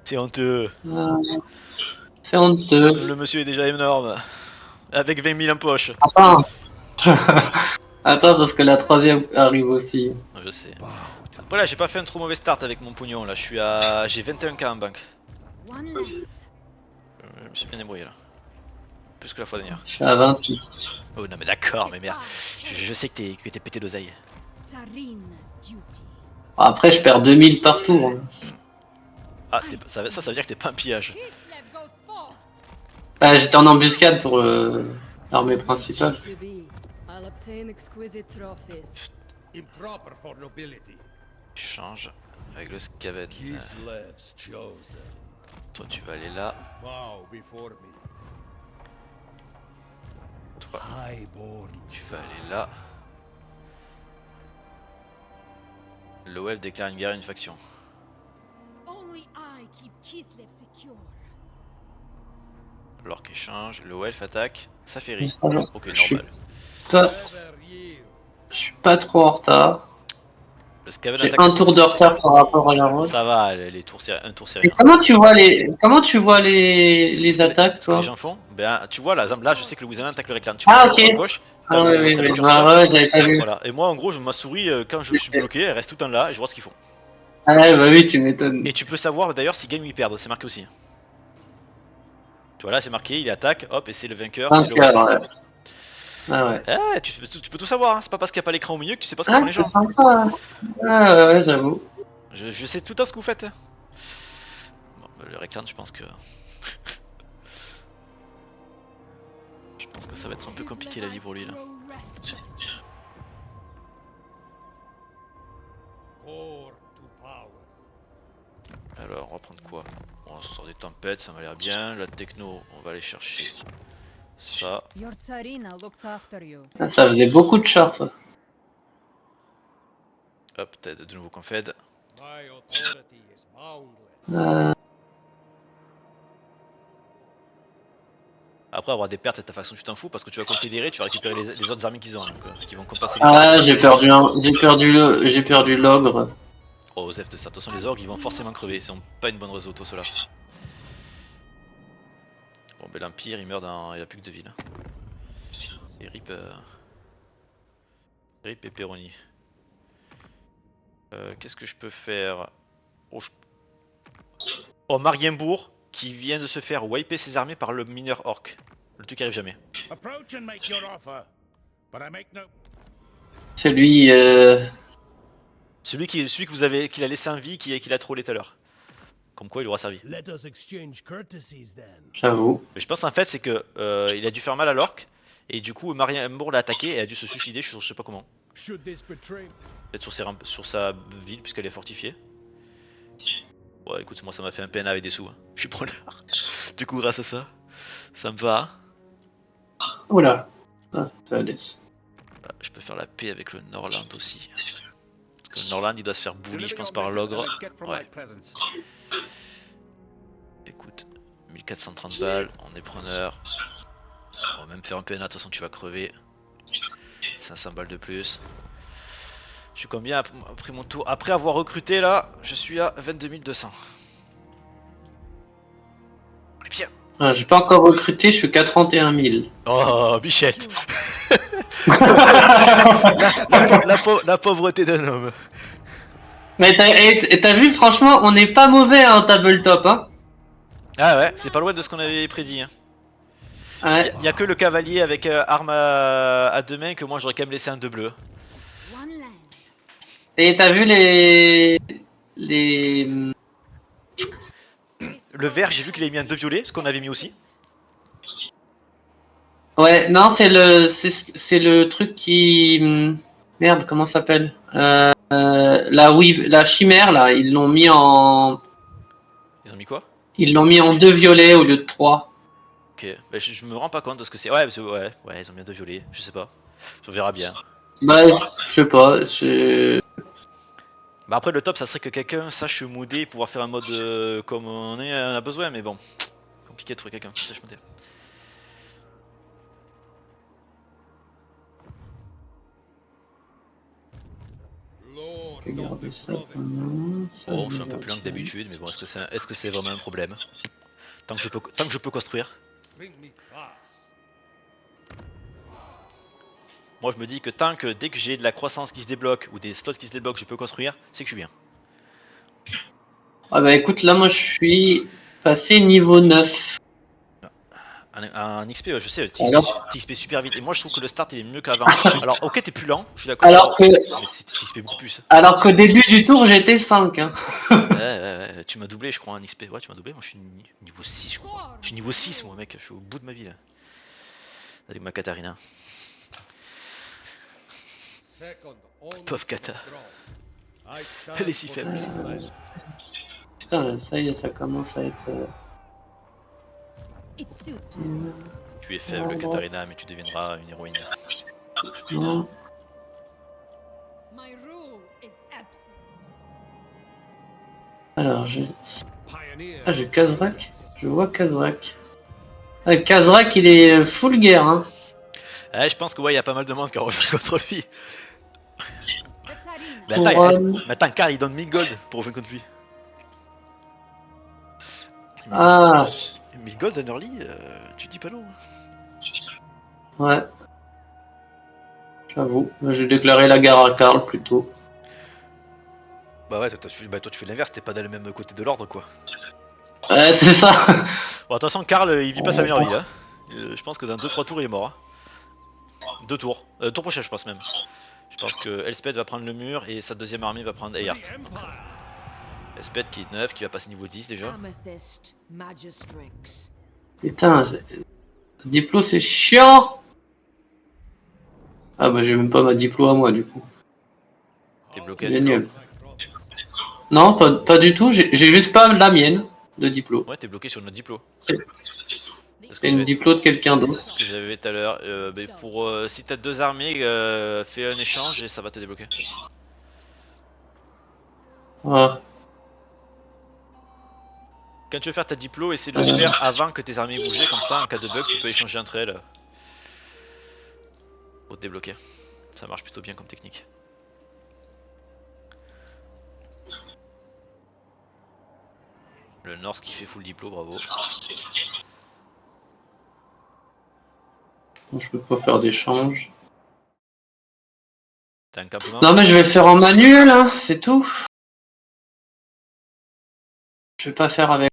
C'est honteux.
c'est honteux.
Le monsieur est déjà énorme. Avec 20 000 en poche.
Attends. Attends, parce que la troisième arrive aussi.
Je sais. Après là, j'ai pas fait un trop mauvais start avec mon pognon. Là, j'ai 21K en banque.
One left.
Je me suis bien débrouillé là. Plus que la fois dernière.
Je suis à 28.
Oh non mais d'accord, mais merde. Je sais que t'es pété d'oseille.
Tsarina's duty.
Après, je perds 2000 par tour. Hein.
Ah, ça veut dire que t'es pas un pillage.
Kislev goes forth.
Bah, j'étais en embuscade pour l'armée principale.
To be. I'll obtain exquisite trophies.
Improper for nobility.
Change avec le Skaven.
Kislev's chosen.
Toi tu vas aller là.
Bow before me.
Toi
Highborn
tu vas aller là. L'OL déclare une guerre à une faction.
Only I keep Kislev secure.
L'orc échange, le Welf attaque, ça fait rire.
Ça va.
Ok,
Je suis
normal.
Je suis pas trop en retard.
Le Skaven
J'ai
attaque.
un tour de retard par rapport à la route.
Ça va, un tour c'est
Et
rien.
comment tu vois les attaques, toi?
Les gens font, ben tu vois là, là je sais que le Wizard attaque le réclame. Tu
Ah,
vois,
ok.
à gauche,
Ah oui, oui,
t'as
oui,
le curseur.
ouais, j'avais pas vu.
Voilà. Et moi en gros, ma souris, quand je suis bloqué, elle reste tout en là et je vois ce qu'ils font.
Ah ouais, bah oui, tu m'étonnes.
Et tu peux savoir d'ailleurs s'ils gagnent ou ils perdent, c'est marqué aussi. Tu vois là, c'est marqué, il attaque, hop, et c'est le vainqueur. c'est le
Vainqueur,
Welf.
ouais. Ah ouais.
Eh, tu peux tout savoir, hein. C'est pas parce qu'il n'y a pas l'écran au milieu que tu sais pas ce que
Ah,
font les
c'est
gens.
sympa. Ah ouais, j'avoue.
Je sais tout à ce que vous faites. Bon, bah, le Reclan, je pense que... je pense que ça va être un peu compliqué la vie pour lui là.
Grow restless.
Core to power.
Alors, on va prendre quoi? On sort des tempêtes, ça m'a l'air bien. La techno, on va aller chercher ça.
Your Tsarina looks after you.
Ah, ça faisait beaucoup de chars, ça.
Hop, t'as de nouveau confed.
My authority is boundless.
Après avoir des pertes et ta faction, tu t'en fous parce que tu vas confédérer, tu vas récupérer les autres armées qu'ils ont, donc, qui vont compenser les
Ah,
pertes.
j'ai perdu l'ogre.
Oh, Osef de ça. De toute façon, les orgues ils vont forcément crever. Ils ont pas une bonne réseau auto ceux-là. Bon, ben l'Empire il meurt dans. Il a plus que 2 villes. C'est RIP. RIP Pepperoni. Qu'est-ce que je peux faire? Oh, Marienbourg qui vient de se faire wiper ses armées par le mineur orc. Le truc arrive jamais.
Approach and make your offer. But I make no.
Celui
Celui que vous avez, qu'il a laissé en vie, qu'il a trollé tout à l'heure. Comme quoi il aura servi.
Let us exchange courtesies then.
j'avoue.
Mais je pense en fait c'est que il a dû faire mal à l'orc et du coup Marienbourg l'a attaqué et a dû se suicider, je sais pas comment.
Should this betray?
Peut-être sur sa ville puisqu'elle est fortifiée. Ouais écoute, moi ça m'a fait un PNA avec des sous. Hein. Je suis preneur. Du coup grâce à ça, ça me va.
Oula. Ah, ça va laisser.
Voilà, je peux faire la paix avec le Norland aussi. Parce que le Norland il doit se faire bully je pense par l'ogre. Ouais. Écoute, 1430 balles, on est preneur. On va même faire un PNA, de toute façon tu vas crever. 500 balles de plus. Je suis combien après mon tour? Après avoir recruté là, je suis à 22 200.
J'ai pas encore recruté, je suis qu'à 31 000.
Oh, bichette. La pauvreté d'un homme.
Mais t'as vu, franchement, on n'est pas mauvais en tabletop, hein.
Ah ouais, c'est pas loin de ce qu'on avait prédit. Hein.
Ouais.
Y a que le cavalier avec arme à deux mains que moi j'aurais quand même laissé un 2 bleu.
One land.
Et t'as vu les...
Le vert, j'ai vu qu'il avait mis un 2 violet, ce qu'on avait mis aussi.
Ouais, non, c'est le truc qui... Merde, comment ça s'appelle la chimère, là, ils l'ont mis en...
Ils ont mis quoi?
Ils l'ont mis en 2 violets au lieu de 3.
Ok, bah, je me rends pas compte de ce que c'est. Ouais, ouais, ils ont mis un 2 violet, je sais pas. On verra bien.
Bah, je sais pas,
Bah après le top ça serait que quelqu'un sache modder, pouvoir faire un mode comme on a besoin, mais bon, compliqué de trouver quelqu'un qui sache modder.
Regardez ça.
Bon, je suis un peu plus lent que d'habitude, mais bon, est-ce que c'est vraiment un problème? Tant que je peux construire. Moi je me dis que dès que j'ai de la croissance qui se débloque ou des slots qui se débloquent, je peux construire, c'est que je suis bien.
Ah bah écoute, là moi je suis passé niveau 9.
Un XP, je sais,
Alors
t'XP super vite. Et moi je trouve que le start il est mieux qu'avant. Alors ok, t'es plus lent, je suis d'accord.
Alors que...
Mais t'XP beaucoup plus.
Alors qu'au début du tour j'étais 5. Hein.
Ouais, tu m'as doublé je crois en XP. Ouais, tu m'as doublé, moi je suis niveau 6 je crois. Je suis niveau 6 moi mec, je suis au bout de ma vie là. Avec ma Katarina. Pauvre Kata. Elle est si faible.
Putain, ça y est, ça commence à être...
It suits me.
Tu es faible Katarina, mais tu deviendras une héroïne.
Non.
My rule is absolute.
Alors, ah, j'ai Kazrak. Je vois Kazrak. Ah, Kazrak, il est full guerre, hein.
Ouais, je pense que ouais, y a pas mal de monde qui a refait contre lui.
Let's
Mais
head
attends, mais attends, Karl il donne 1000 gold pour refaire contre lui.
Ah,
1000 gold en early, tu dis pas non.
ouais. J'avoue, j'ai déclaré la guerre à Karl plutôt.
Bah ouais, toi tu fais l'inverse, t'es pas dans le même côté de l'ordre quoi.
Ouais, c'est ça.
Bon, de toute façon, Karl il vit pas sa meilleure vie là. Je pense que dans 2-3 tours il est mort. Hein. 2 tours. Tour prochain, je pense même. Je pense que Elspeth va prendre le mur et sa deuxième armée va prendre Eyart. Elspeth qui est 9, qui va passer niveau 10 déjà.
Putain, Diplo c'est chiant. Ah bah j'ai même pas ma Diplo à moi du coup.
T'es bloqué à
Génial. Non, pas du tout, j'ai juste pas la mienne de Diplo.
Ouais, t'es bloqué sur notre Diplo.
C'est une Diplo de quelqu'un d'autre.
Ce que j'avais tout à l'heure. Si t'as 2 armées, fais un échange et ça va te débloquer.
Ah.
Quand tu veux faire ta Diplo, essaie de le faire avant que tes armées bougent, comme ça en cas de bug tu peux échanger entre elles. Pour te débloquer. Ça marche plutôt bien comme technique. Le Norse qui fait full Diplo, bravo.
Je peux pas faire d'échange.
T'as un campement?
Non mais je vais le faire en manuel, hein, c'est tout. Je vais pas faire avec